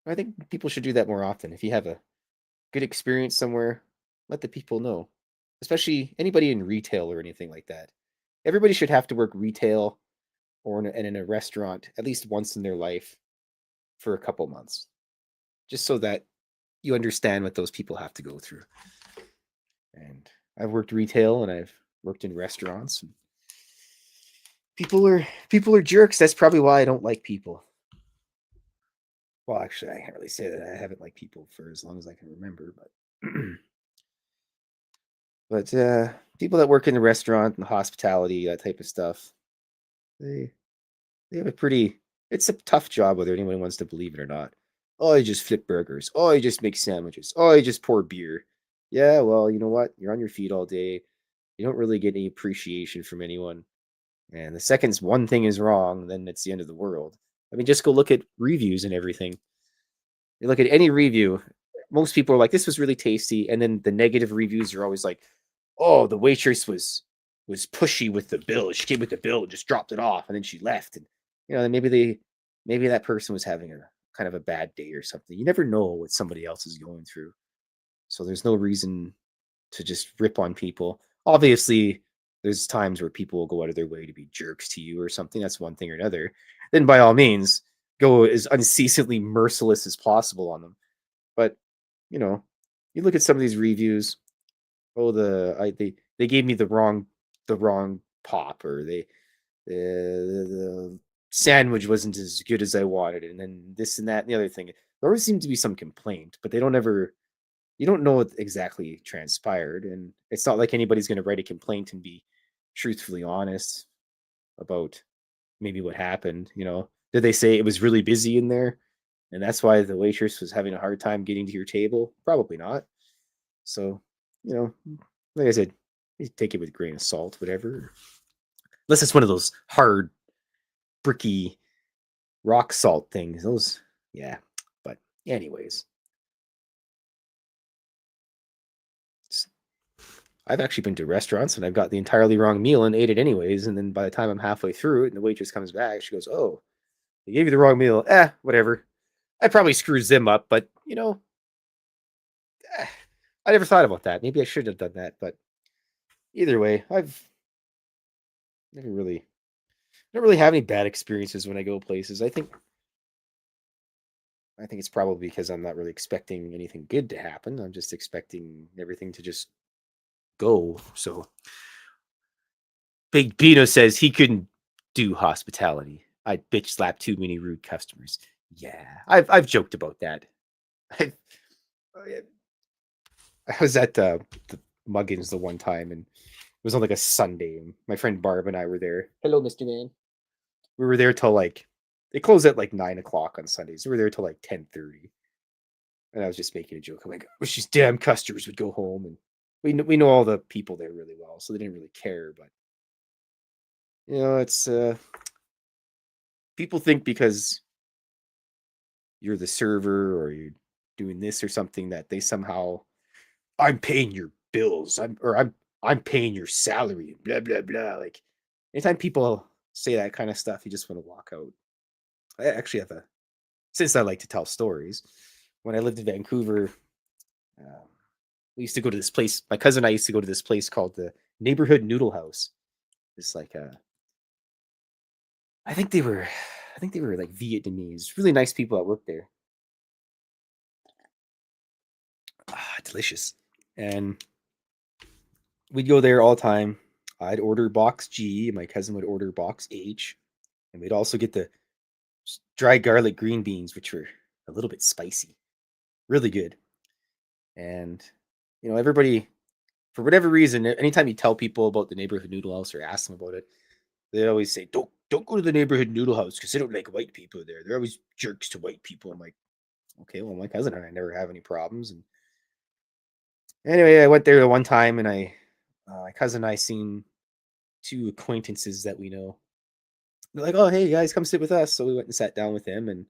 I think people should do that more often. If you have a good experience somewhere, let the people know, especially anybody in retail or anything like that. Everybody should have to work retail or in a restaurant at least once in their life for a couple months, just so that you understand what those people have to go through. And I've worked retail and I've worked in restaurants. And people are jerks. That's probably why I don't like people. Well, actually, I can't really say that I haven't liked people for as long as I can remember, but people that work in the restaurant and hospitality, that type of stuff, they have a pretty. It's a tough job, whether anyone wants to believe it or not. Oh, you just flip burgers. Oh, you just make sandwiches. Oh, you just pour beer. Yeah, well, you know what? You're on your feet all day. You don't really get any appreciation from anyone. And the second one thing is wrong, then it's the end of the world. I mean, just go look at reviews and everything. You look at any review, most people are like, "This was really tasty," and then the negative reviews are always like, "Oh, the waitress was pushy with the bill. She came with the bill and just dropped it off, and then she left." And maybe that person was having a kind of a bad day or something. You never know what somebody else is going through, so there's no reason to just rip on people. Obviously, there's times where people will go out of their way to be jerks to you or something. That's one thing or another. Then by all means, go as unceasingly merciless as possible on them. But you look at some of these reviews. Oh, they gave me the wrong pop, or the sandwich wasn't as good as I wanted, and then this and that and the other thing. There always seems to be some complaint, but they don't ever. You don't know what exactly transpired, and it's not like anybody's going to write a complaint and be truthfully honest about maybe what happened. Did they say it was really busy in there, and that's why the waitress was having a hard time getting to your table? Probably not. So, like I said, you take it with a grain of salt, whatever. Unless it's one of those hard, bricky rock salt things. Those, yeah. But anyways, I've actually been to restaurants and I've got the entirely wrong meal and ate it anyways. And then by the time I'm halfway through it and the waitress comes back, she goes, "Oh, they gave you the wrong meal. Whatever." I probably screws them up, but eh, I never thought about that. Maybe I should have done that. But either way, I've never really, I don't really have any bad experiences when I go places. I think it's probably because I'm not really expecting anything good to happen. I'm just expecting everything to just go. So Big Bino says he couldn't do hospitality. I'd bitch slap too many rude customers. Yeah, I've joked about that. I, I was at the Muggins the one time, and it was on like a Sunday, and my friend Barb and I were there. Hello, Mr. Man. We were there till like they closed at like 9 o'clock on Sundays. We were there till like 10:30, and I was just making a joke. I'm like, wish these damn customers would go home, and we know all the people there really well, so they didn't really care. But it's people think because you're the server or you're doing this or something that they somehow I'm paying your bills. I'm paying your salary. Blah blah blah. Like anytime people say that kind of stuff, you just want to walk out. I actually have a since I like to tell stories. When I lived in Vancouver, um, we used to go to this place. My cousin and I used to go to this place called the Neighborhood Noodle House. It's like I think they were like Vietnamese, really nice people that worked there. Delicious. And we'd go there all the time. I'd order box G, my cousin would order box H, and we'd also get the dry garlic green beans, which were a little bit spicy, really good. And everybody, for whatever reason, anytime you tell people about the neighborhood noodle house or ask them about it, they always say, "Don't go to the neighborhood noodle house because they don't like white people there. They're always jerks to white people." I'm like, okay, well, my cousin and I never have any problems. And anyway, I went there the one time, and my cousin and I seen two acquaintances that we know. They're like, "Oh, hey guys, come sit with us." So we went and sat down with them, and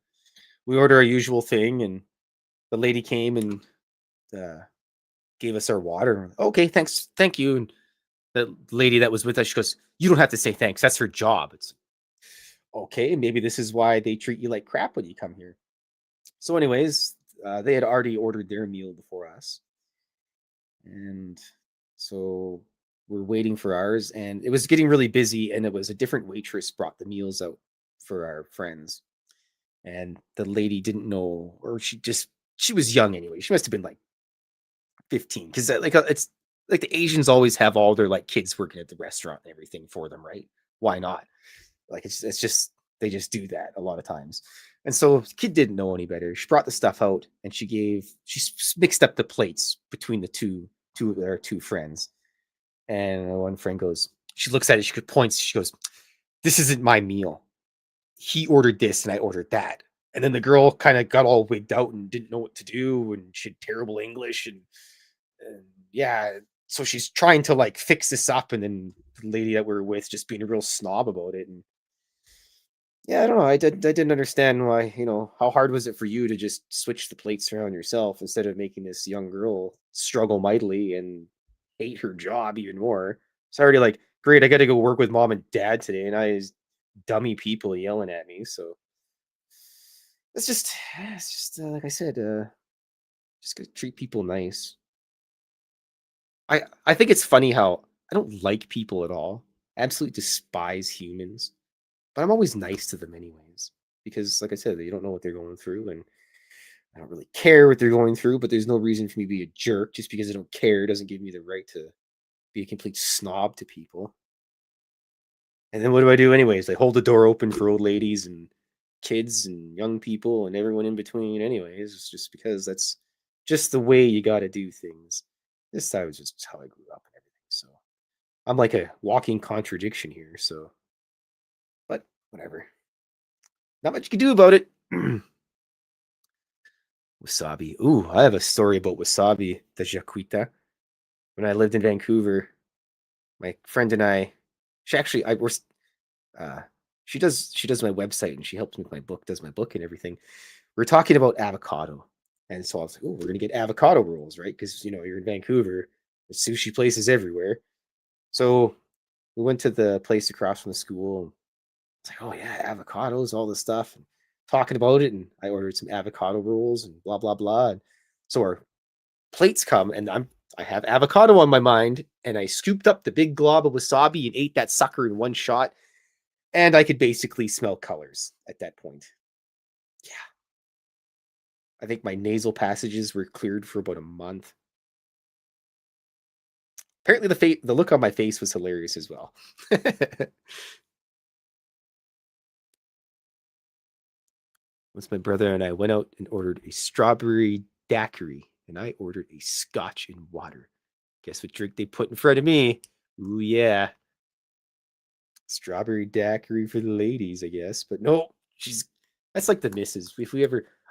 we ordered our usual thing. And the lady came and uh, gave us our water. Okay, thanks, thank you. And the lady that was with us, she goes, "You don't have to say thanks. That's her job." It's okay. Maybe this is why they treat you like crap when you come here. So, anyways, they had already ordered their meal before us, and so we're waiting for ours. And it was getting really busy, and it was a different waitress brought the meals out for our friends. And the lady didn't know, or she was young anyway. She must have been like 15, because it's like the Asians always have all their like kids working at the restaurant and everything for them, right? Why not? Like it's just they just do that a lot of times. And so the kid didn't know any better. She brought the stuff out and she mixed up the plates between the two of their two friends. And one friend goes, she looks at it, she points, she goes, "This isn't my meal. He ordered this and I ordered that." And then the girl kind of got all wigged out and didn't know what to do, and she had terrible English, and yeah, so she's trying to like fix this up, and then the lady that we're with just being a real snob about it. And yeah, I don't know. I didn't understand why. How hard was it for you to just switch the plates around yourself instead of making this young girl struggle mightily and hate her job even more? It's already like, great, I got to go work with mom and dad today, and I dummy people yelling at me. So it's just like I said, just gotta treat people nice. I think it's funny how I don't like people at all. I absolutely despise humans, but I'm always nice to them anyways because, like I said, you don't know what they're going through, and I don't really care what they're going through. But there's no reason for me to be a jerk just because I don't care. Doesn't give me the right to be a complete snob to people. And then what do I do anyways? I hold the door open for old ladies and kids and young people and everyone in between anyways. It's just because that's just the way you got to do things. This time was just how I grew up and everything. So I'm like a walking contradiction here. So, but whatever. Not much you can do about it. Wasabi. Ooh, I have a story about wasabi, the jacuita. When I lived in Vancouver, my friend and I, she actually, I were, uh, she does my website and she helps me with my book, does my book and everything. We're talking about avocado. And so I was like, oh, we're gonna get avocado rolls, right? Because you're in Vancouver, there's sushi places everywhere. So we went to the place across from the school. It's like, oh yeah, avocados, all this stuff, and talking about it. And I ordered some avocado rolls and blah blah blah. And so our plates come, and I have avocado on my mind, and I scooped up the big glob of wasabi and ate that sucker in one shot, and I could basically smell colors at that point. Yeah, I think my nasal passages were cleared for about a month. Apparently, the look on my face was hilarious as well. Once my brother and I went out and ordered a strawberry daiquiri, and I ordered a scotch and water. Guess what drink they put in front of me? Ooh, yeah. Strawberry daiquiri for the ladies, I guess. But no, that's like the missus.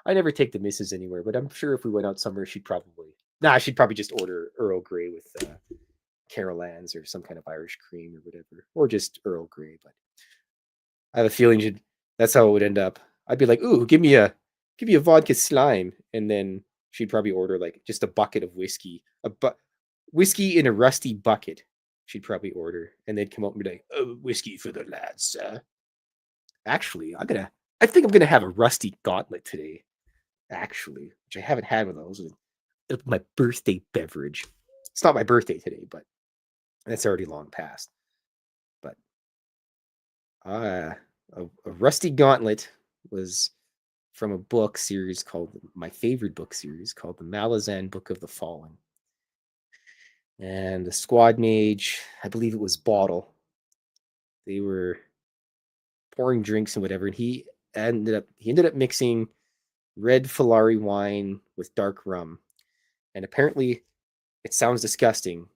I never take the missus anywhere, but I'm sure if we went out somewhere, she'd probably just order Earl Grey with Carol Ann's or some kind of Irish cream or whatever, or just Earl Grey. But I have a feeling that's how it would end up. I'd be like, "Ooh, give me a vodka slime," and then she'd probably order like just a bucket of whiskey, whiskey in a rusty bucket. She'd probably order, and they'd come up and be like, "Oh, whiskey for the lads." Actually, I think I'm gonna have a rusty gauntlet today. Actually, which I haven't had one of those. It's my birthday beverage. It's not my birthday today, but that's already long past. But a rusty gauntlet was from a book series called my favorite book series called the Malazan Book of the Fallen. And the squad mage, I believe it was Bottle. They were pouring drinks and whatever, and he ended up mixing red Filari wine with dark rum. And apparently it sounds disgusting,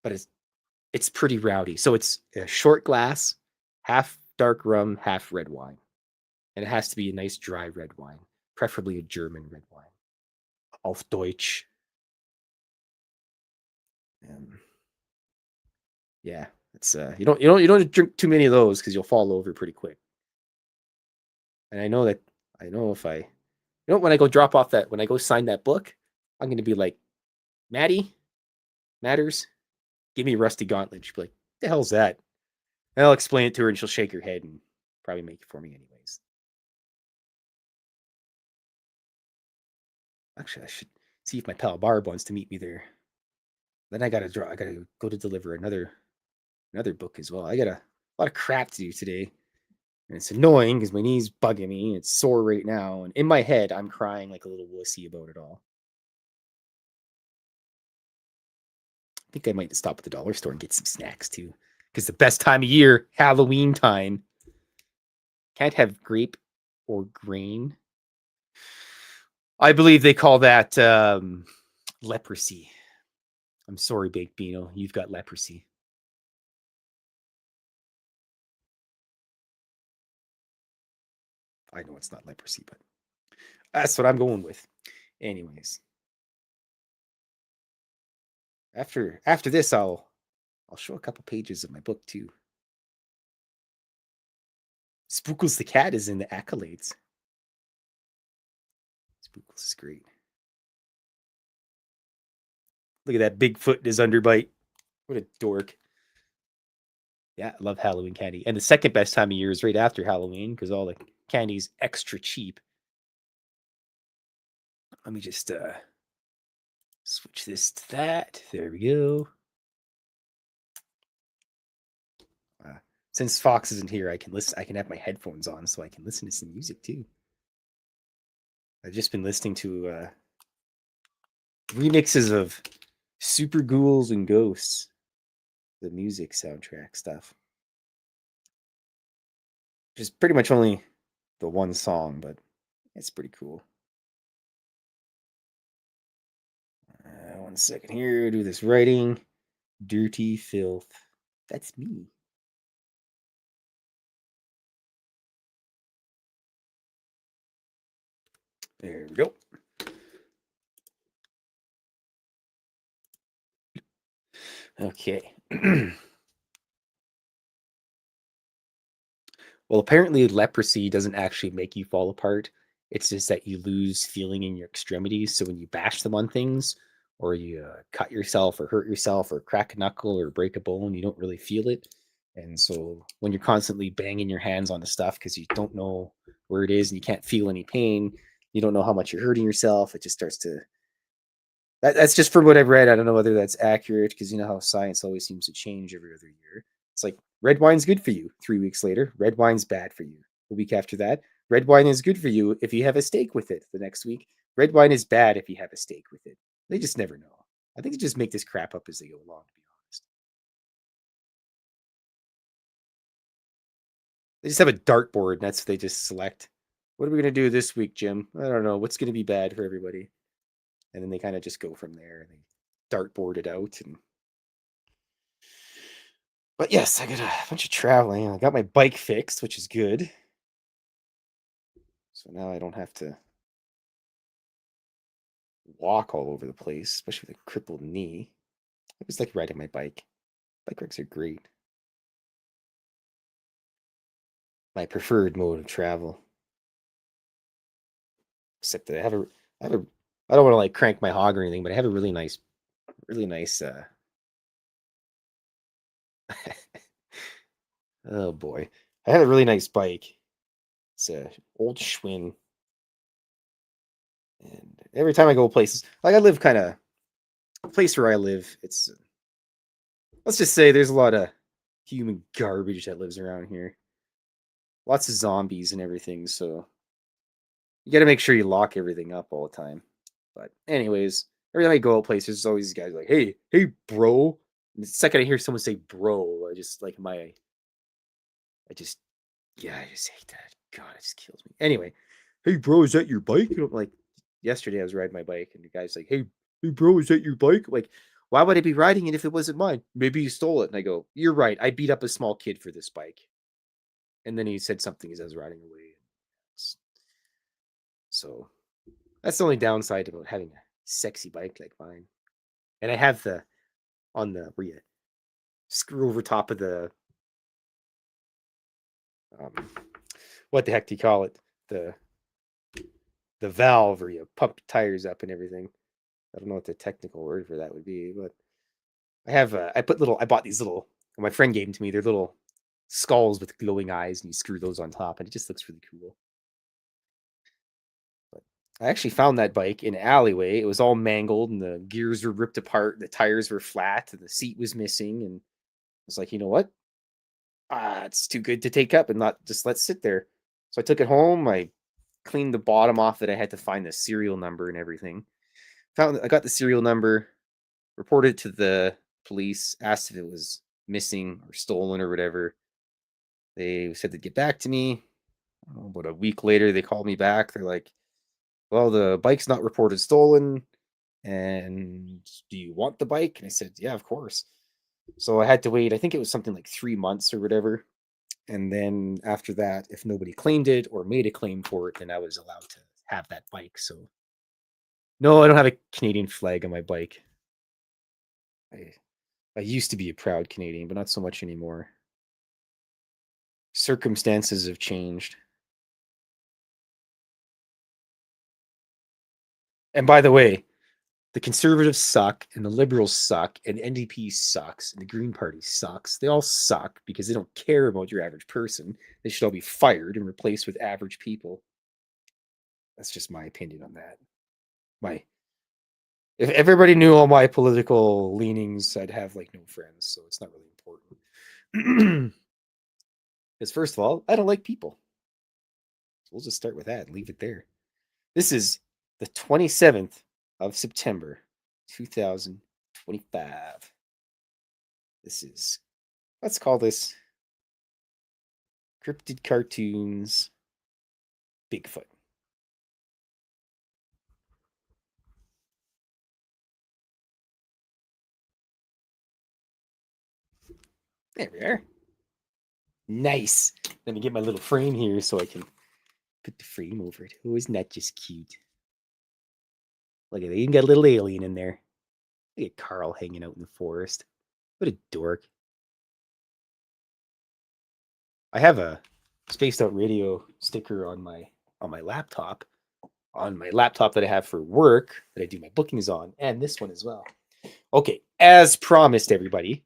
but it's pretty rowdy. So it's a short glass, half dark rum, half red wine. And it has to be a nice dry red wine, preferably a German red wine. Auf Deutsch. Yeah, it's you don't drink too many of those because you'll fall over pretty quick. And I know if I when I go drop off when I go sign that book, I'm gonna be like, Matters, give me a rusty gauntlet. She'll be like, the hell's that? And I'll explain it to her and she'll shake her head and probably make it for me anyways. Actually, I should see if my pal Barb wants to meet me there. Then I gotta go to deliver another book as well. I got a lot of crap to do today. And it's annoying because my knee's bugging me. It's sore right now. And in my head, I'm crying like a little wussy about it all. I think I might stop at the dollar store and get some snacks too. Because the best time of year, Halloween time. Can't have grape or grain. I believe they call that leprosy. I'm sorry, Baked Beano. You've got leprosy. I know it's not leprosy, but that's what I'm going with. Anyways. After this, I'll show a couple pages of my book too. Spookles the cat is in the accolades. Spookles is great. Look at that Bigfoot in his underbite. What a dork. Yeah, I love Halloween candy. And the second best time of year is right after Halloween because all the candy's extra cheap. Let me just switch this to that. There we go. Since Fox isn't here, I can have my headphones on so I can listen to some music too. I've just been listening to remixes of Super Ghouls and Ghosts, the music soundtrack stuff. Just pretty much only the one song, but it's pretty cool. 1 second here, do this writing. Dirty Fylth. That's me. There we go. Okay. Well, apparently leprosy doesn't actually make you fall apart. It's just that you lose feeling in your extremities. So when you bash them on things, or you cut yourself, or hurt yourself, or crack a knuckle, or break a bone, you don't really feel it. And so when you're constantly banging your hands on the stuff because you don't know where it is and you can't feel any pain, you don't know how much you're hurting yourself. It just starts to. That's just from what I've read. I don't know whether that's accurate because you know how science always seems to change every other year. It's like red wine's good for you. 3 weeks later, red wine's bad for you. The week after that, red wine is good for you if you have a steak with it. The next week, red wine is bad if you have a steak with it. They just never know. I think they just make this crap up as they go along, to be honest. They just have a dartboard and that's what they just select. What are we going to do this week, Jim? I don't know. What's going to be bad for everybody? And then they kind of just go from there and they dartboard it out. But yes, I got a bunch of traveling. I got my bike fixed, which is good. So now I don't have to walk all over the place, especially with a crippled knee. I just like riding my bike. Bike rides are great. My preferred mode of travel. Except that I have a, I don't want to like crank my hog or anything, but I have a really nice, really nice, oh boy. I have a really nice bike. It's a old Schwinn. And every time I go places, like I live kind of, place where I live, it's, let's just say there's a lot of human garbage that lives around here. Lots of zombies and everything, so you got to make sure you lock everything up all the time. But anyways, every time I go out places, there's always these guys like, hey, bro. And the second I hear someone say bro, I just like I just, yeah, I just hate that. God, it just kills me. Anyway, hey, bro, is that your bike? And I'm like, yesterday I was riding my bike, and the guy's like, hey, bro, is that your bike? Like, why would I be riding it if it wasn't mine? Maybe you stole it. And I go, you're right. I beat up a small kid for this bike. And then he said something as I was riding away. So that's the only downside about having a sexy bike like mine. And I have the on the where you screw over top of the um, what the heck do you call it? The the valve where you pump tires up and everything. I don't know what the technical word for that would be, but I have I bought these little my friend gave them to me. They're little skulls with glowing eyes, and you screw those on top, and it just looks really cool. But I actually found that bike in an alleyway. It was all mangled, and the gears were ripped apart. The tires were flat, and the seat was missing. And I was like, you know what? It's too good to take up and not just let sit there. So I took it home. I cleaned the bottom off that I had to find the serial number and everything. I got the serial number, reported it to the police, asked if it was missing or stolen or whatever. They said they'd get back to me. About a week later, they called me back. They're like, well, the bike's not reported stolen. And do you want the bike? And I said, yeah, of course. So I had to wait. I think it was something like 3 months or whatever. And then after that, if nobody claimed it or made a claim for it, then I was allowed to have that bike. So no, I don't have a Canadian flag on my bike. I I used to be a proud Canadian, but not so much anymore. Circumstances have changed. And by the way, the conservatives suck and the liberals suck and NDP sucks and the Green Party sucks. They all suck because they don't care about your average person. They should all be fired and replaced with average people. That's just my opinion on that. My If everybody knew all my political leanings, I'd have like no friends, so it's not really important. Because first of all, I don't like people. So we'll just start with that and leave it there. This is the 27th of September, 2025. This is, let's call this Cryptid Cartoons Bigfoot. There we are. Nice. Let me get my little frame here so I can put the frame over it. Oh, isn't that just cute? Look at that. Even got a little alien in there. Look at Carl hanging out in the forest. What a dork. I have a Spaced Out Radio sticker on my laptop. On my laptop that I have for work, that I do my bookings on, and this one as well. Okay, as promised, everybody,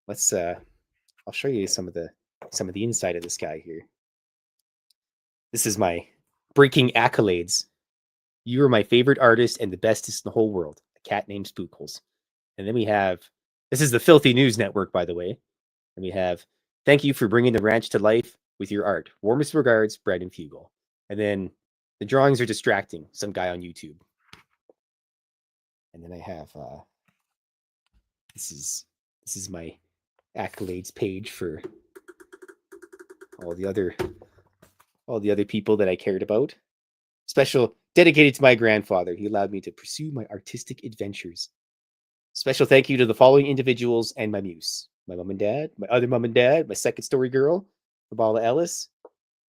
let's I'll show you some of the inside of this guy here. This is my breaking accolades. You are my favorite artist and the bestest in the whole world. A cat named Spookles. And then we have, this is the Filthy News Network, by the way. And we have, thank you for bringing the ranch to life with your art. Warmest regards, Brandon Fugel. And then the drawings are distracting. Some guy on YouTube. And then I have, this is my accolades page for all the other people that I cared about. Special dedicated to my grandfather. He allowed me to pursue my artistic adventures. Special thank you to the following individuals and my muse. My mom and dad, my other mom and dad, my second story girl, Fabala Ellis,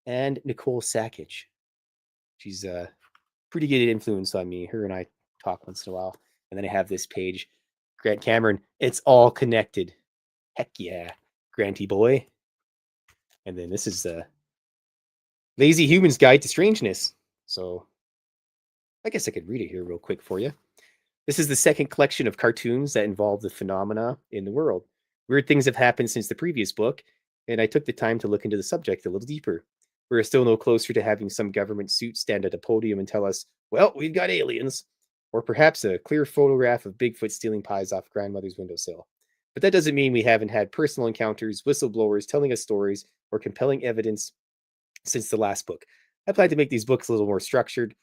and Nicole Sakic. She's a pretty good influence on me. Her and I talk once in a while. And then I have this page, Grant Cameron. It's all connected. Heck yeah, Granty boy. And then this is the Lazy Human's Guide to Strangeness. So I guess I could read it here real quick for you. This is the second collection of cartoons that involve the phenomena in the world. Weird things have happened since the previous book, and I took the time to look into the subject a little deeper. We're still no closer to having some government suit stand at a podium and tell us, well, we've got aliens. Or perhaps a clear photograph of Bigfoot stealing pies off grandmother's windowsill. But that doesn't mean we haven't had personal encounters, whistleblowers telling us stories, or compelling evidence since the last book. I plan to make these books a little more structured,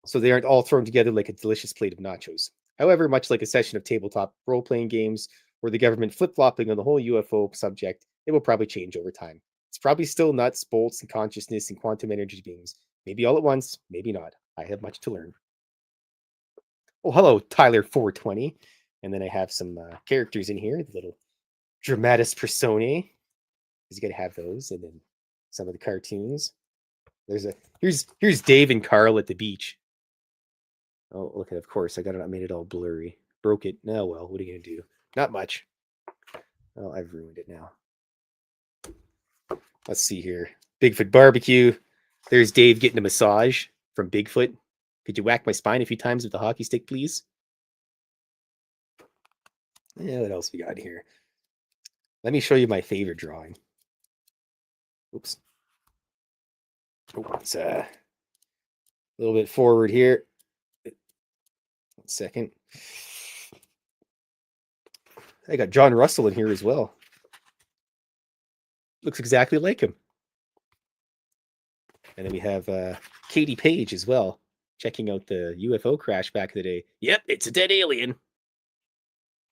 so they aren't all thrown together like a delicious plate of nachos. However, much like a session of tabletop role-playing games or the government flip-flopping on the whole UFO subject, it will probably change over time. It's probably still nuts, bolts, and consciousness and quantum energy beams. Maybe all at once, maybe not. I have much to learn. Oh, hello, Tyler420. And then I have some characters in here, the little dramatis personae, because you got to have those, and then some of the cartoons. Here's Dave and Carl at the beach. Oh, look at, of course, I made it all blurry. Broke it. No, well, what are you going to do? Not much. Oh, I've ruined it now. Let's see here. Bigfoot barbecue. There's Dave getting a massage from Bigfoot. Could you whack my spine a few times with the hockey stick, please? Yeah, what else we got here? Let me show you my favorite drawing. Oops. Oh, it's a little bit forward here. 1 second. I got John Russell in here as well. Looks exactly like him. And then we have Katie Page as well, checking out the UFO crash back in the day. Yep, it's a dead alien.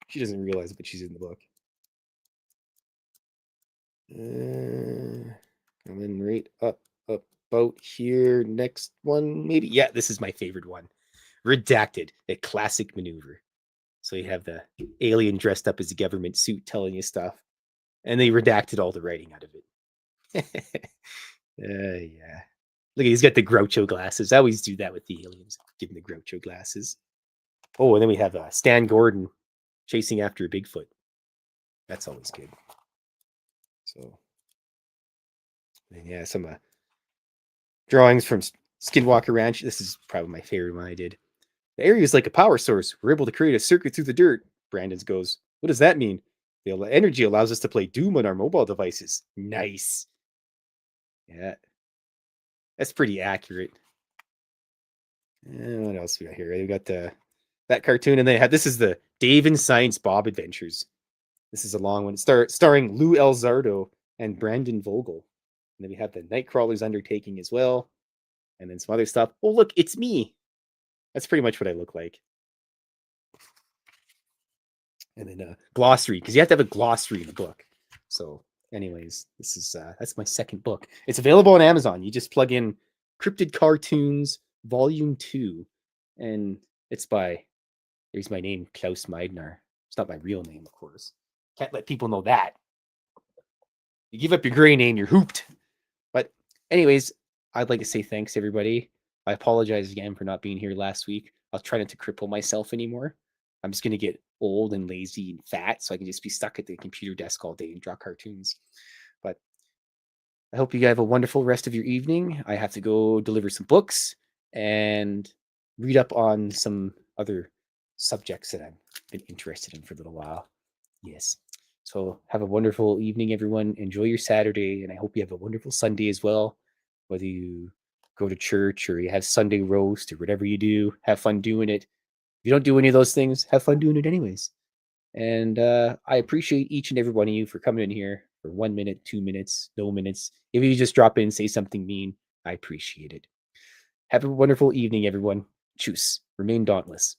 She doesn't realize it, but she's in the book. Coming right up about here. Next one, maybe. Yeah, this is my favorite one. Redacted, a classic maneuver. So you have the alien dressed up as a government suit telling you stuff, and they redacted all the writing out of it. Yeah. Look, he's got the Groucho glasses. I always do that with the aliens, give him the Groucho glasses. Oh, and then we have Stan Gordon chasing after a Bigfoot. That's always good. So, and yeah, some drawings from Skinwalker Ranch. This is probably my favorite one I did. The area is like a power source. We're able to create a circuit through the dirt. Brandon's goes, what does that mean? The energy allows us to play Doom on our mobile devices. Nice. Yeah. That's pretty accurate. And what else we got here? We got that cartoon, and then this is the Dave and Science Bob Adventures. This is a long one, starring Lou Elzardo and Brandon Vogel. And then we have the Nightcrawler's Undertaking as well, and then some other stuff. Oh, look, it's me. That's pretty much what I look like. And then glossary, because you have to have a glossary in the book. So, anyways, this is that's my second book. It's available on Amazon. You just plug in Cryptid Cartoons Volume 2, and it's by, there's my name, Klaus Meidner. It's not my real name, of course. Can't let people know that. You give up your gray name, you're hooped. But anyways, I'd like to say thanks, everybody. I apologize again for not being here last week. I'll try not to cripple myself anymore. I'm just going to get old and lazy and fat, so I can just be stuck at the computer desk all day and draw cartoons. But I hope you have a wonderful rest of your evening. I have to go deliver some books and read up on some other subjects that I've been interested in for a little while. Yes. So have a wonderful evening, everyone. Enjoy your Saturday, and I hope you have a wonderful Sunday as well. Whether you go to church or you have Sunday roast or whatever you do, have fun doing it. If you don't do any of those things, have fun doing it anyways. And I appreciate each and every one of you for coming in here for 1 minute, 2 minutes, no minutes. If you just drop in and say something mean, I appreciate it. Have a wonderful evening, everyone. Choose. Remain dauntless.